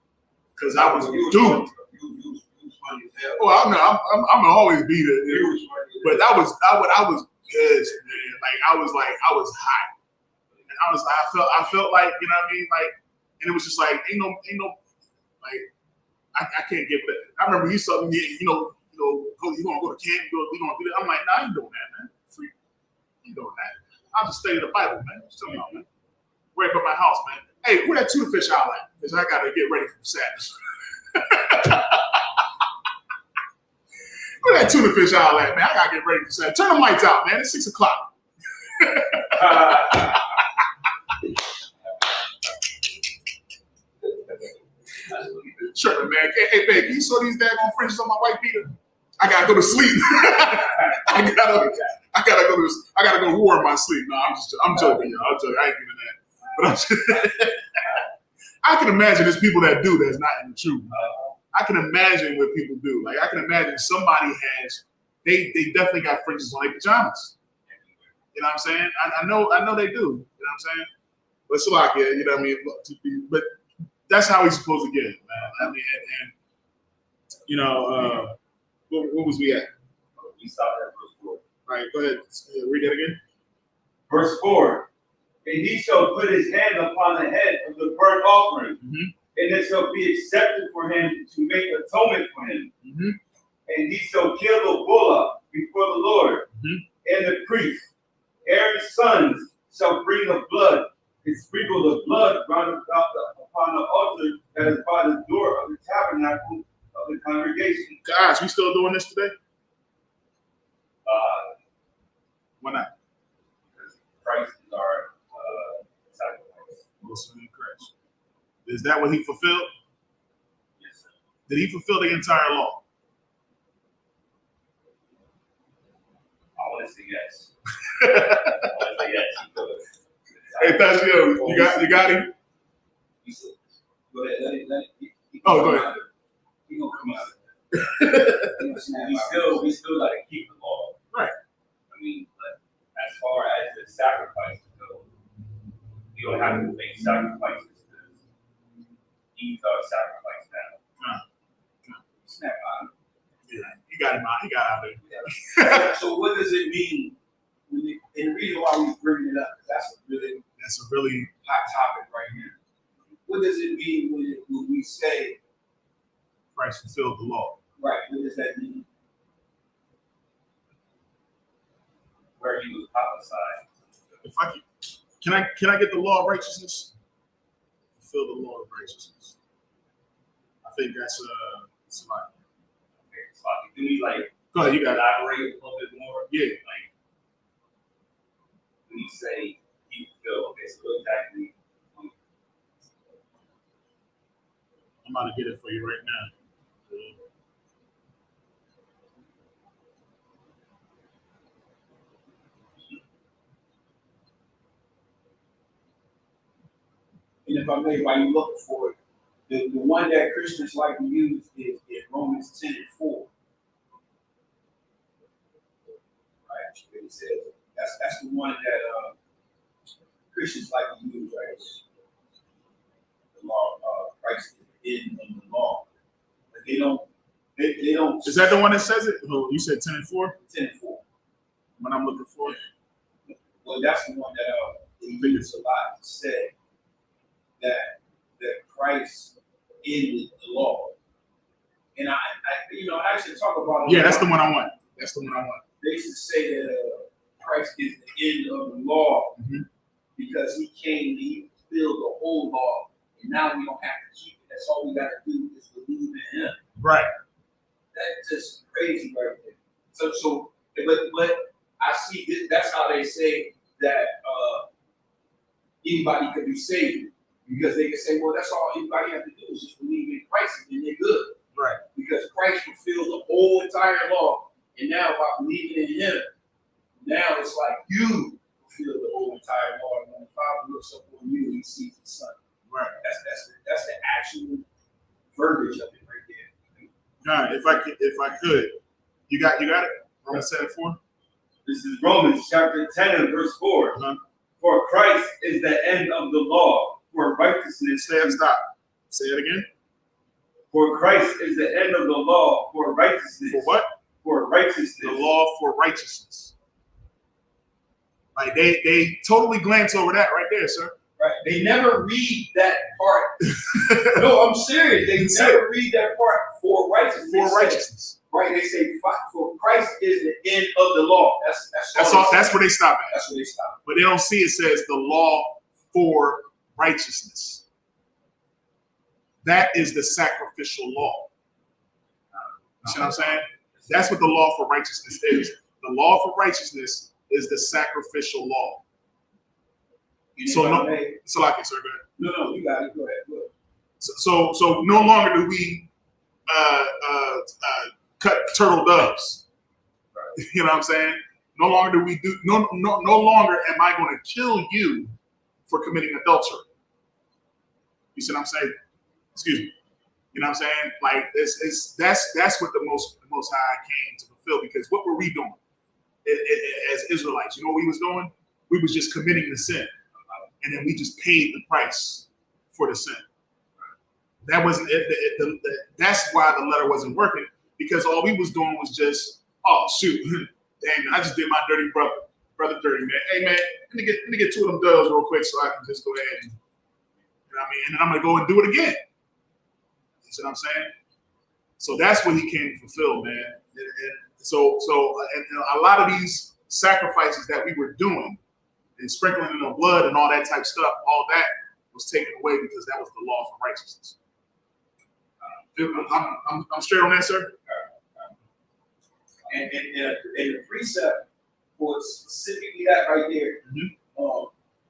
Because I was doomed. You was funny as hell. Well, I'm gonna always be there. But I was pissed, man. I was hot. And I felt like, you know what I mean? Like, and it was just like, ain't no like, I can't get that. I remember he told me, you gonna go to camp, we gonna do that. I'm like, nah, I ain't doing that, man. Free. You doing that. I'll just study the Bible, man. Just tell me, man. Right up my house, man. Hey, where that tuna fish out at? Because I gotta get ready for Sabbath. Where that tuna fish out at, man? I gotta get ready for Sabbath. Turn the lights out, man. It's 6 o'clock. Sure, man. Hey, babe, can you saw these daggone fringes on my white beater? I gotta go to sleep. I gotta go war in my sleep. No, I'm joking, y'all. I'm joking. I ain't doing that. But I can imagine there's people that do that's not in the truth. I can imagine what people do. Like, I can imagine somebody they definitely got fringes on their pajamas. You know what I'm saying? I know they do. You know what I'm saying? But Salakia, you know what I mean? But that's how he's supposed to get it, man. I mean, and you know, what was we at? We stopped at verse 4. All right, go ahead. Read that again. Verse 4. And he shall put his hand upon the head of the burnt offering, and it shall be accepted for him to make atonement for him. Mm-hmm. And he shall kill the bullock before the Lord, and the priest, Aaron's sons, shall bring the blood and sprinkle the blood round about upon the altar that is by the door of the tabernacle of the congregation. Guys, we still doing this today? Why not? Christ is our sacrifice. Muslim in Christ. Is that what he fulfilled? Yes, sir. Did he fulfill the entire law? I want to say yes. I want to say yes. Hey, Tashio, you got him? Go ahead, let it. Oh, go ahead. He gonna come out. We still got to keep the law. Right. I mean, but as far as the sacrifices go, we don't have to make sacrifices because he's our sacrifice now. Snap out. Yeah, you got him out. He got out there. So what does it mean? And the reason why we bring it up, that's That's a really hot topic right here. What does it mean when we say, Christ fulfilled the law. right, what does that mean? Where he was prophesied. If I can I get the law of righteousness? Fulfill the law of righteousness. I think that's like. Okay, so can we Go ahead, you got it. elaborate a little bit more? Yeah. Like when you say he fulfilled, okay, so exactly. I'm about to get it for you right now. And if I may, while you look for it, the one that Christians like to use is Romans 10:4. Right? It says that's the one that Christians like to use, right? The law of Christ is the end of the law. But they don't. Is that the one that says it? Oh, you said 10 and 4? 10:4. When I'm looking for it. Well, that's the one that they use a lot to say that Christ ended the law. And I actually talk about it. Yeah, that's the one I want. That's the one I want. They used to say that Christ is the end of the law because he came and he fulfilled the whole law, and now we don't have to keep it. That's all we got to do is believe in him. Right. That's just crazy right there. But I see that's how they say that anybody could be saved. Because they can say, well, that's all anybody has to do is just believe in Christ and they're good. Right. Because Christ fulfilled the whole entire law. And now by believing in him, now it's like you fulfill the whole entire law. And when the Father looks up on you, he sees the Son. Right. That's the actual verbiage of it right there. John, if I could, you got it? Romans 10:4? This is Romans chapter 10 and verse 4. For Christ is the end of the law for righteousness. Stop. Say it again. For Christ is the end of the law for righteousness. For what? For righteousness. The law for righteousness. Like they totally glance over that right there, sir. Right. They never read that part. No, I'm serious. They never read that part for righteousness. For righteousness. Right. They say for Christ is the end of the law. That's all. That's where they stop at. That's where they stop. But they don't see it says the law for righteousness. That is the sacrificial law. You see what I'm saying? That's what the law for righteousness is. The law for righteousness is the sacrificial law. So no, so like it, sir. Go ahead. No, you got it. Go ahead. So no longer do we cut turtle doves. Right. You know what I'm saying? No longer do we do no longer am I going to kill you for committing adultery. You see what I'm saying? Excuse me. You know what I'm saying? Like that's what the most high came to fulfill, because what were we doing as Israelites? You know what we was doing? We was just committing the sin. And then we just paid the price for the sin. That wasn't it. That's why the letter wasn't working, because all we was doing was just, oh shoot, dang, I just did my dirty brother dirty, man. Hey man, let me get two of them doves real quick so I can just go ahead and, you know what I mean? And then I'm gonna go and do it again. You see what I'm saying? So that's what he came to fulfill, man. And so a lot of these sacrifices that we were doing and sprinkling in the blood and all that type of stuff, all that was taken away because that was the law for righteousness. I'm straight on that, sir? And the precept for specifically that right there,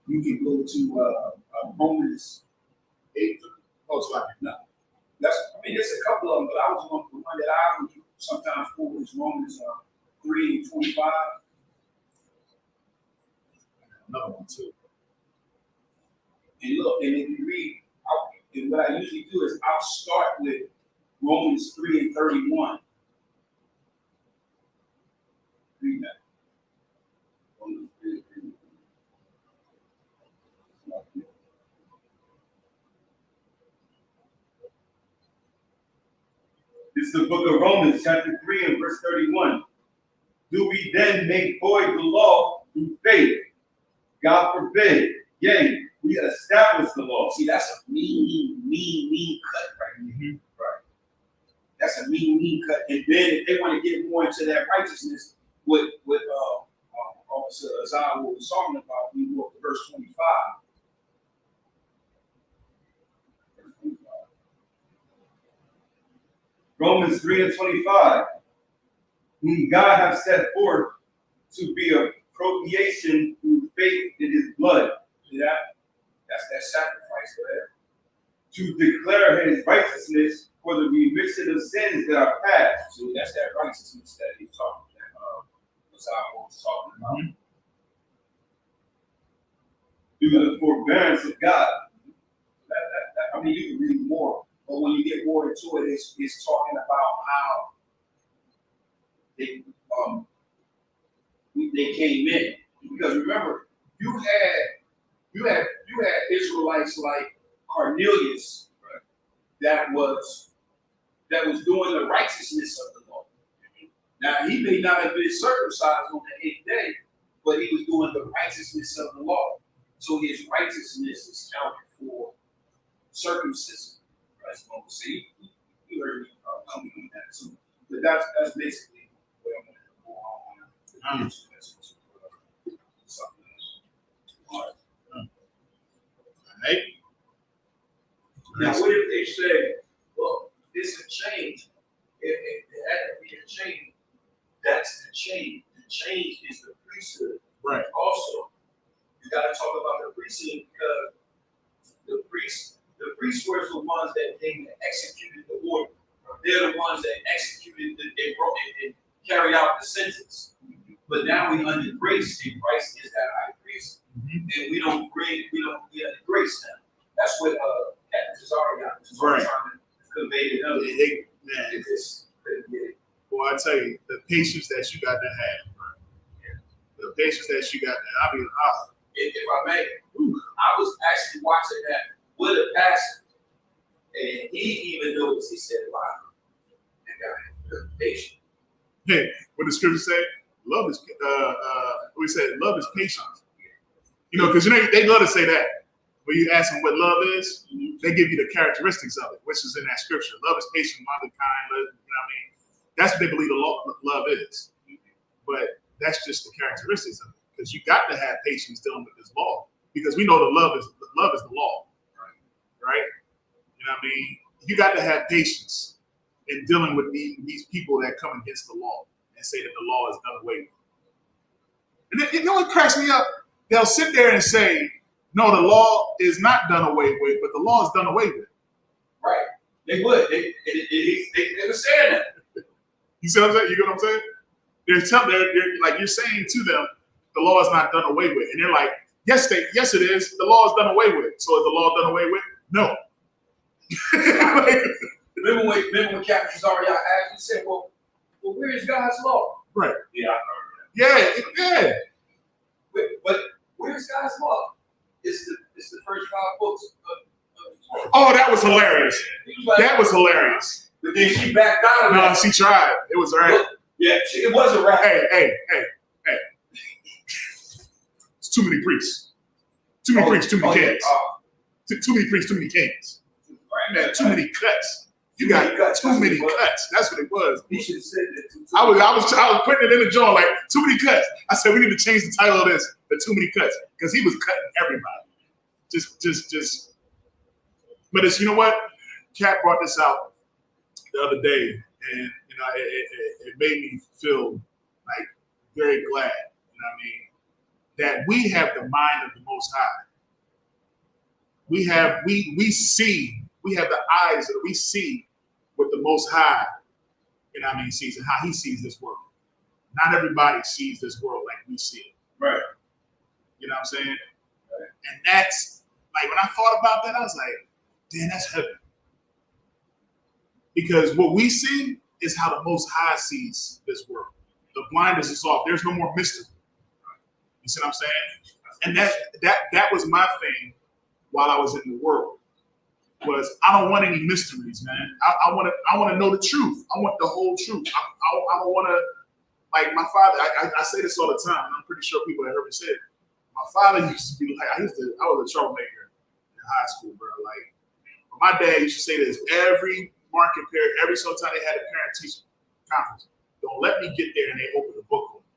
you can go to Romans 8. Oh, it's like no. There's a couple of them, but I was on the one that I would sometimes quote is Romans 3:25. another one too. And look, and if you read, and what I usually do is I'll start with Romans 3:31. Read that. Romans 3:31. This is the book of Romans, chapter 3 and verse 31. Do we then make void the law through faith? God forbid. Yea, we establish the law. See, that's a mean cut right there. Mm-hmm. Right. That's a mean cut. And then if they want to get more into that righteousness, what Officer Azar was talking about, we go up to verse 25. Romans 3:25, whom God hath set forth to be a propitiation through faith in his blood. See that? That's that sacrifice there. To declare his righteousness for the remission of sins that are past. So that's that righteousness that he's talking about. Azar was talking about. Mm-hmm. Through the forbearance of God. I mean, you can read more, but when you get more into it, it's talking about how they came in. Because remember, you had Israelites like Cornelius, right, that was doing the righteousness of the law. Now he may not have been circumcised on the 8th day, but he was doing the righteousness of the law. So his righteousness is counted for circumcision. Right? So see, you heard me coming on that too. But that's basically what I'm going to go on. Something else. All right. Now, what if they say, well, it's a change? If it had to be a change, that's the change. The change is the priesthood. Right. Also, you got to talk about the priesthood because the priests were the ones that came and executed the order. They're the ones that executed and carried out the sentence. But now we under grace, and Christ is that high priest, and we don't get under grace now. That's what Captain Cesario was trying to convey to them. They just couldn't get it. Well, I tell you, the patience that you got to have, the patience that you got to have. I mean, if I may, I was actually watching that with a pastor, and he even knows. He said, "Wow, that guy is patient." Hey, what the scripture say? Love is we said love is patience. You know, because they love to say that. When you ask them what love is, they give you the characteristics of it, which is in that scripture. Love is patient, mother kind. You know what I mean? That's what they believe love is. But that's just the characteristics of it. Because you got to have patience dealing with this law. Because we know the love is the law. Right? You know what I mean? You got to have patience in dealing with these people that come against the law and say that the law is done away with. And then, you know what cracks me up? They'll sit there and say, no, the law is not done away with, but the law is done away with. Right. They would. They were saying that. You see what I'm saying? You get what I'm saying? They're like, you're saying to them, the law is not done away with. And they're like, yes, it is. The law is done away with. So is the law done away with? No. Remember when Captain Cesario asked, he said, well, where is God's law? Right. Yeah, I heard that. Yeah. But where's God's law? It's the first 5 books of Oh, that was hilarious. Like, that was hilarious. But then she backed out of No, she tried. It was all right. Yeah, it was a right. Hey. It's too many priests. Too many priests, too many kings. Too many priests, too many kings. Right, man, too many cuts. You got too many cuts. That's what it was. He should have said that too. I was putting it in the joint like too many cuts. I said we need to change the title of this to Too Many Cuts because he was cutting everybody. Just. But it's, you know what? Cat brought this out the other day, and you know it made me feel like very glad. You know what I mean? That we have the mind of the Most High. We have the eyes that we see what the Most High, you know what I mean, sees and how He sees this world. Not everybody sees this world like we see it. Right. You know what I'm saying? Right. And that's like when I thought about that, I was like, damn, that's heaven. Because what we see is how the Most High sees this world. The blindness is off. There's no more mystery. You see what I'm saying? And that was my thing while I was in the world. Was I don't want any mysteries, man. I want to know the truth. I want the whole truth. I don't want to, like my father. I say this all the time, and I'm pretty sure people have heard me say it. My father used to be like, I was a troublemaker in high school, bro. Like my dad used to say this every market period, every single time they had a parent-teacher conference. Don't let me get there and they open the book on me.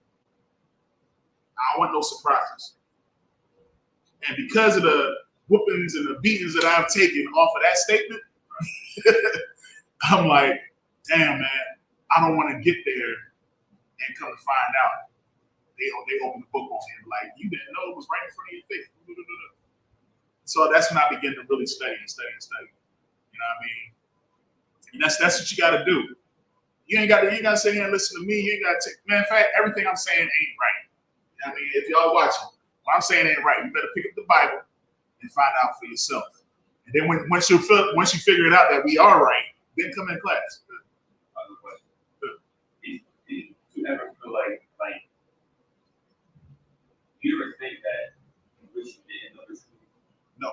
I don't want no surprises. And because of the whoopings and the beatings that I've taken off of that statement, I'm like, damn, man, I don't want to get there and come to find out they open the book on him. Like, you didn't know it was right in front of your face. So that's when I began to really study. You know what I mean? And that's what you got to do. You ain't got to sit here and listen to me. You ain't got to take, man, in fact, everything I'm saying ain't right. You know what I mean? If y'all watching, what I'm saying ain't right. You better pick up the Bible and find out for yourself. And then once you figure it out that we are right, then come in class. Do you ever feel like you ever think that you wish you didn't know this? No.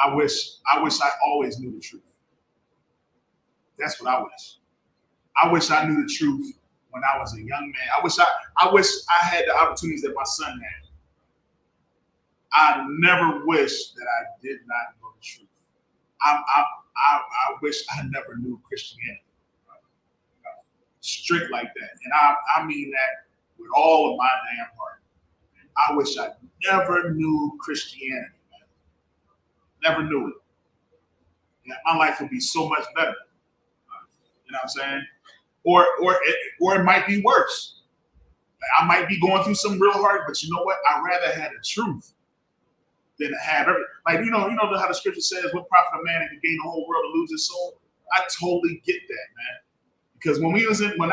I wish I always knew the truth. That's what I wish. I wish I knew the truth when I was a young man. I wish I had the opportunities that my son had. I never wish that I did not know the truth. I wish I never knew Christianity. Strict like that. And I mean that with all of my damn heart. I wish I never knew Christianity, man. Never knew it. Yeah, my life would be so much better. You know what I'm saying? Or it might be worse. I might be going through some real hard, but you know what? I'd rather have the truth than to have everything. Like, you know how the scripture says, what profit a man if he gain the whole world and lose his soul? I totally get that, man. Because when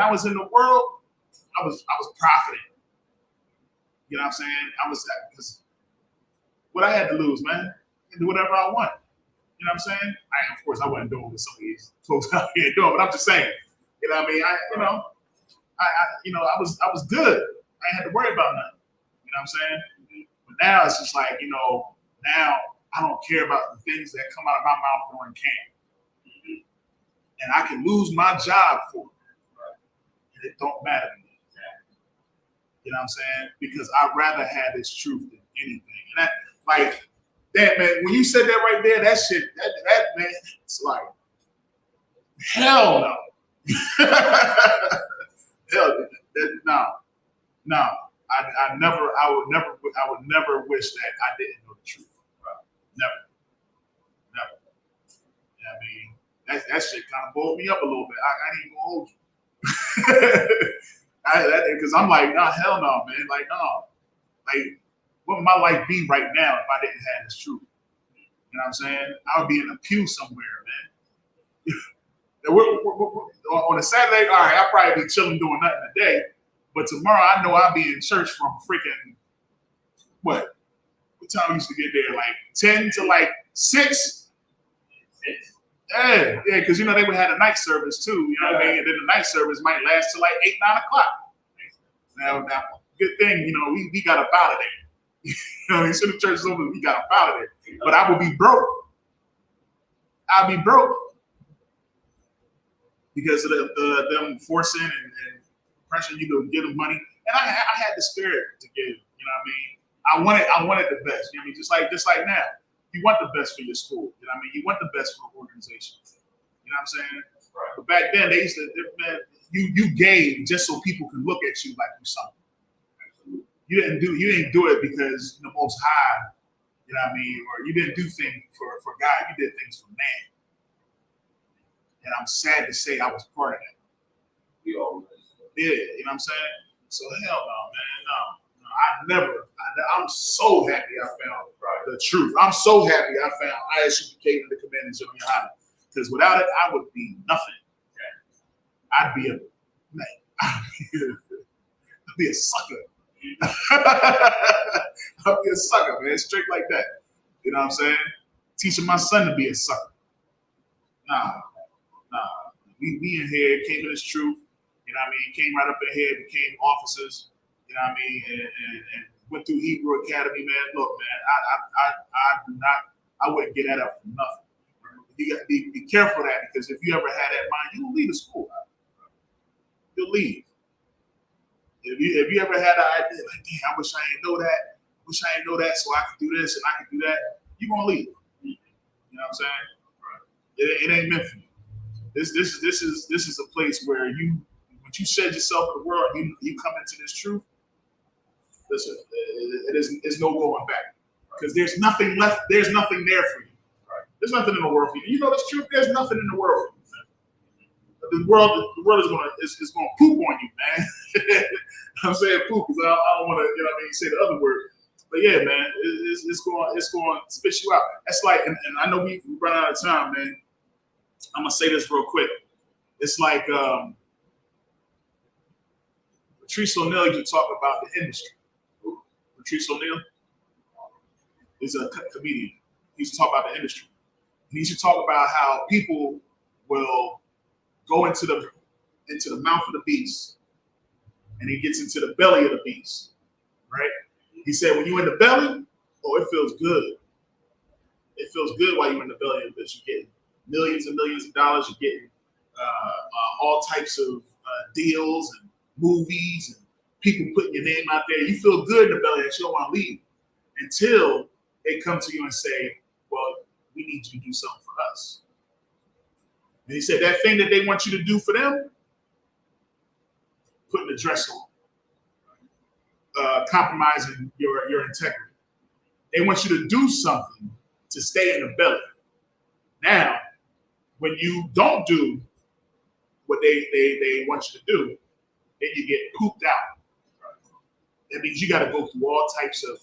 I was in the world, I was profiting. You know what I'm saying? I was that because what I had to lose, man. I can do whatever I want. You know what I'm saying? Of course, I wasn't doing what some of these folks out here doing, but I'm just saying. You know what I mean? I was good. I ain't had to worry about nothing. You know what I'm saying? But now it's just like, now I don't care about the things that come out of my mouth during camp. And I can lose my job for it. And it don't matter to me. You know what I'm saying? Because I'd rather have this truth than anything. And that, man, when you said that right there, that shit, that man, it's like, hell no. No. I would never wish that I didn't know the truth. Never. You know what I mean? That shit kind of boiled me up a little bit. I ain't even gonna hold you. Because I'm like, nah, hell no, man. Like, no. Like, what would my life be right now if I didn't have this truth? You know what I'm saying? I would be in a pew somewhere, man. On a Saturday, all right, I'll probably be chilling doing nothing today. But tomorrow, I know I'll be in church from freaking, what time we used to get there? Like 10 to 6? Yeah, because, they would have a night service too, you know what I mean? And then the night service might last till 8, 9 o'clock. Now, good thing, we got up out of there. So the church is open, we got up out of there. But I would be broke. I'll be broke. Because of them forcing and pressuring you to give them money. And I had the spirit to give, you know what I mean? I wanted the best. You know what I mean? Just like now. You want the best for your school. You know what I mean? You want the best for the organization. You know what I'm saying? Right. But back then, they used to, man, you gave just so people could look at you like you something. Absolutely. You didn't do it because the Most High, you know what I mean, or you didn't do things for God. You did things for man. And I'm sad to say I was part of that. We always. Yeah, you know what I'm saying? So hell no, man, no. I'm so happy I found the truth. I'm so happy I found ISUPK in the Command and Junior High. Because without it, I would be nothing. I'd be a sucker. I'd be a sucker, man. Straight like that. You know what I'm saying? Teaching my son to be a sucker. Nah. We in here came to this truth. You know what I mean? Came right up in here, became officers. You know what I mean? And went through Hebrew Academy, man. Look, man, I wouldn't get that up for nothing. You got to be careful of that, because if you ever had that mind, you'll leave the school. You'll leave. If you ever had an idea like, damn, I wish I didn't know that, so I could do this and I could do that, you're gonna leave. You know what I'm saying? It ain't meant for you. This is a place where once you shed yourself in the world, you come into this truth. Listen, it's no going back, because there's nothing left. There's nothing there for you. There's nothing in the world for you. You know this truth. There's nothing in the world for you. The world is gonna poop on you, man. I'm saying poop because I don't want to, you know what I mean, say the other word. But yeah, man, it's going to spit you out. That's like, and I know we run out of time, man. I'm gonna say this real quick. It's like Patrice O'Neal used to talk about the industry. Patrice O'Neal is a comedian. He used to talk about the industry. He used to talk about how people will go into the mouth of the beast, and he gets into the belly of the beast, right? He said, when you're in the belly, oh, it feels good. It feels good while you're in the belly of the beast. You're getting millions and millions of dollars. You're getting all types of deals and movies and people putting your name out there. You feel good in the belly that you don't want to leave until they come to you and say, well, we need you to do something for us. And he said that thing that they want you to do for them, putting the dress on, compromising your integrity. They want you to do something to stay in the belly. Now, when you don't do what they want you to do, then you get pooped out. That means you got to go through all types of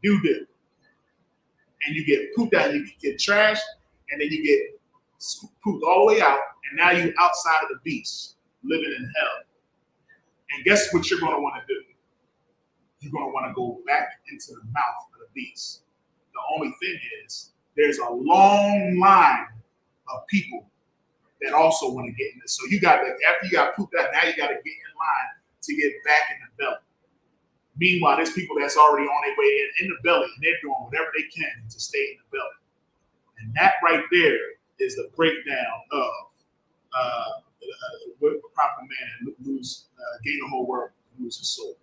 doo-doo. And you get pooped out, you get trashed, and then you get pooped all the way out, and now you're outside of the beast, living in hell. And guess what you're going to want to do? You're going to want to go back into the mouth of the beast. The only thing is, there's a long line of people that also want to get in this. So you got to, after you got pooped out, now you got to get in line to get back in the belly. Meanwhile, there's people that's already on their way in the belly, and they're doing whatever they can to stay in the belly. And that right there is the breakdown of what a proper man gain the whole world, lose his soul.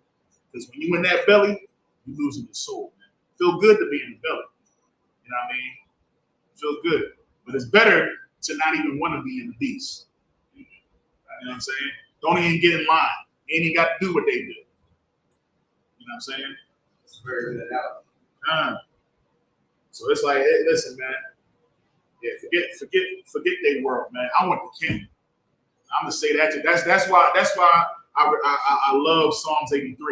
Because when you in that belly, you're losing your soul, man. Feel good to be in the belly. You know what I mean? Feel good. But it's better to not even want to be in the beast. You know what I'm saying? Don't even get in line. You ain't even got to do what they do. You know what I'm saying? It's very good analogy. So it's like, hey, listen, man. Yeah, forget their world, man. I want the kingdom. I'm gonna say that too. That's why I love Psalms 83. You know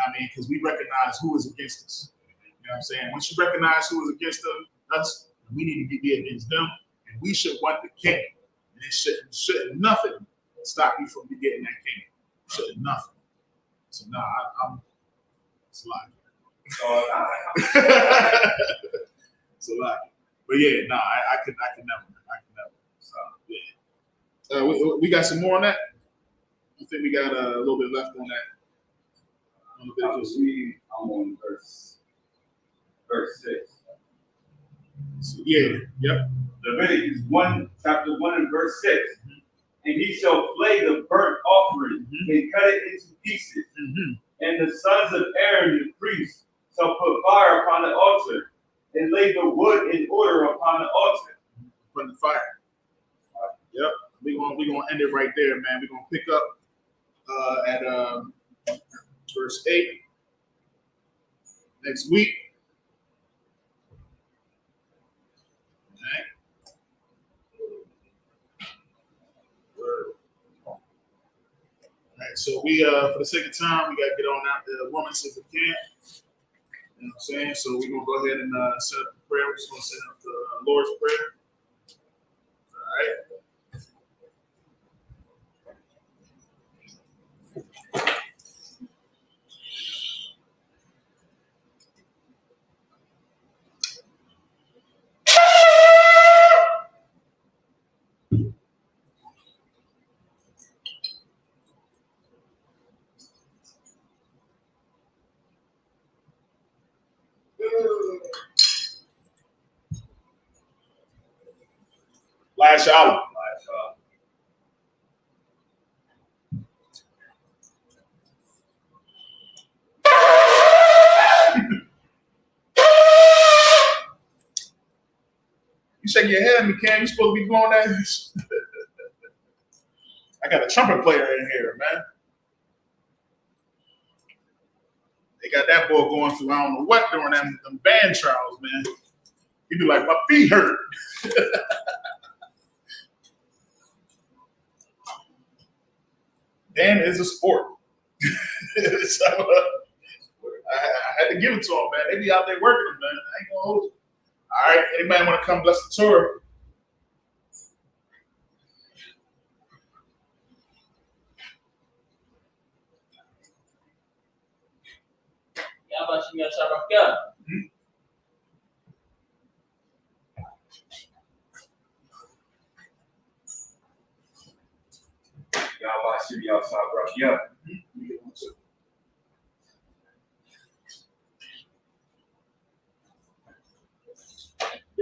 what I mean? Because we recognize who is against us. You know what I'm saying? Once you recognize who is against us, we need to be against them, and we should want the kingdom. And it shouldn't nothing stop you from getting that kingdom. Shouldn't nothing. So I'm it's a lot. It's a lot. But yeah, I could never. So yeah. We got some more on that. I think we got a little bit left on that. I'm on verse 6. So, yeah. Yep. Leviticus 1, chapter 1 and verse 6. Mm-hmm. And he shall flay the burnt offering and cut it into pieces. Mm-hmm. And the sons of Aaron, the priests, shall put fire upon the altar, and lay the wood in order upon the altar. Putting the fire. Yep. We're gonna end it right there, man. We're gonna pick up at verse 8 next week. Okay. All right, so we for the sake of time, we gotta get on out the women's if we can. You know what I'm saying? So we're gonna go ahead and set up the prayer. We're just gonna set up the Lord's Prayer. All right. Last hour. You shake your head at me, Cam. You supposed to be blowing that. I got a trumpet player in here, man. They got that boy going through I don't know what during them band trials, man. He'd be like, my feet hurt. Dan is a sport. So, I had to give it to him, man. They be out there working them, man. I ain't gonna hold you. All right, anybody want to come bless the tour? Y'all should be outside, bro. Yeah.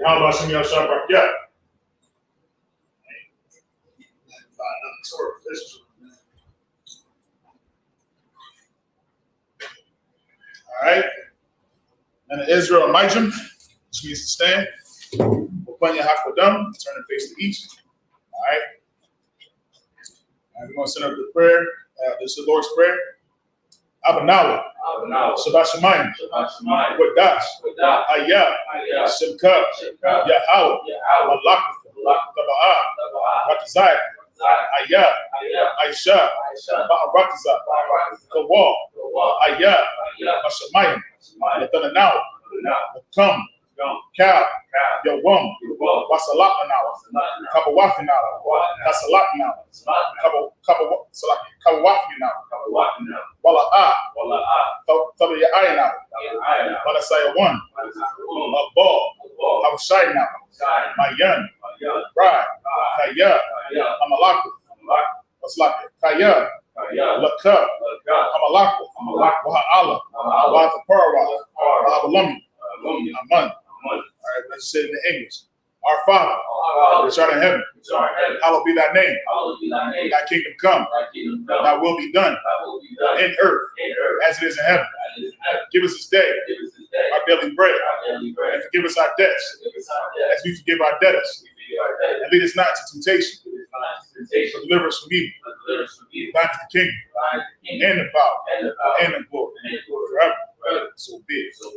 How about some y'all shop right? Yeah. All right. And Israel and Mijam, which means to stand. Upanya Hakwadam, turn and face the east. All right. And we're going to send up the prayer. This is the Lord's Prayer. Abanawa. Shabbat Shemayim. Wadash. Hayah. Shemka. Yahweh. Malakah. Taba'ah. Ratazai. Ayah. Aisha. Ba'aratazah. Kawal. Ayah. Mashamayim. Latananawa. Come. Cow. Yawam. Wasalapanawa. Kabawafinawa. Kasalapanawa. Kabawafinawa. Wala'ah. Tabaya'ayanawa. Walasaya1. Abal. Abashaynawa. Mayan. Bride. Kaya. Amalaka. Waslaka. Kaya. Laka. Amalaka. Waha'ala. Wathaparawa. Wahabalami. Aman. All right, let's say it in English. Our Father, which art in heaven, hallowed be thy name. Thy kingdom come. Thy will be done in earth as it is in heaven. Give us this day our daily bread, and forgive us our debts as we forgive our debtors. And lead us not into temptation, but deliver us from evil. Thine is the kingdom, and the power, and the glory, forever. So be it. All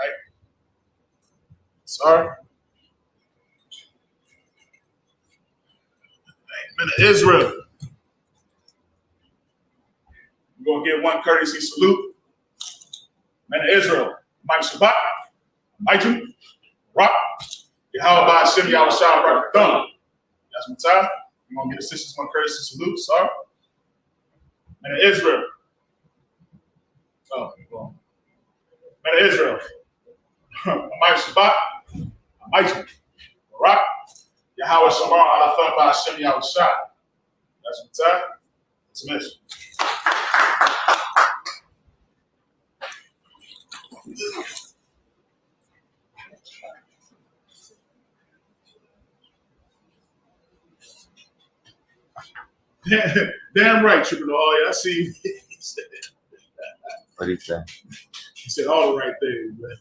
right. Sorry. Men of Israel. We're going to give one courtesy salute. Men of Israel. Mike Shabbat. Mijam. Rock. Yahweh by Hashem Yahweh Shah Rock Thumb. That's my time. We're going to give the sisters one courtesy salute. Sorry. Men of Israel. Oh, well. Men of Israel. Mike Shabbat. Mijam. Rock. Yahweh Shamar ala Thumb by Hashem Yahweh Shah. That's my time. Dismiss. Damn right, Triple O. I see you. What did he say? He said all the right things, man.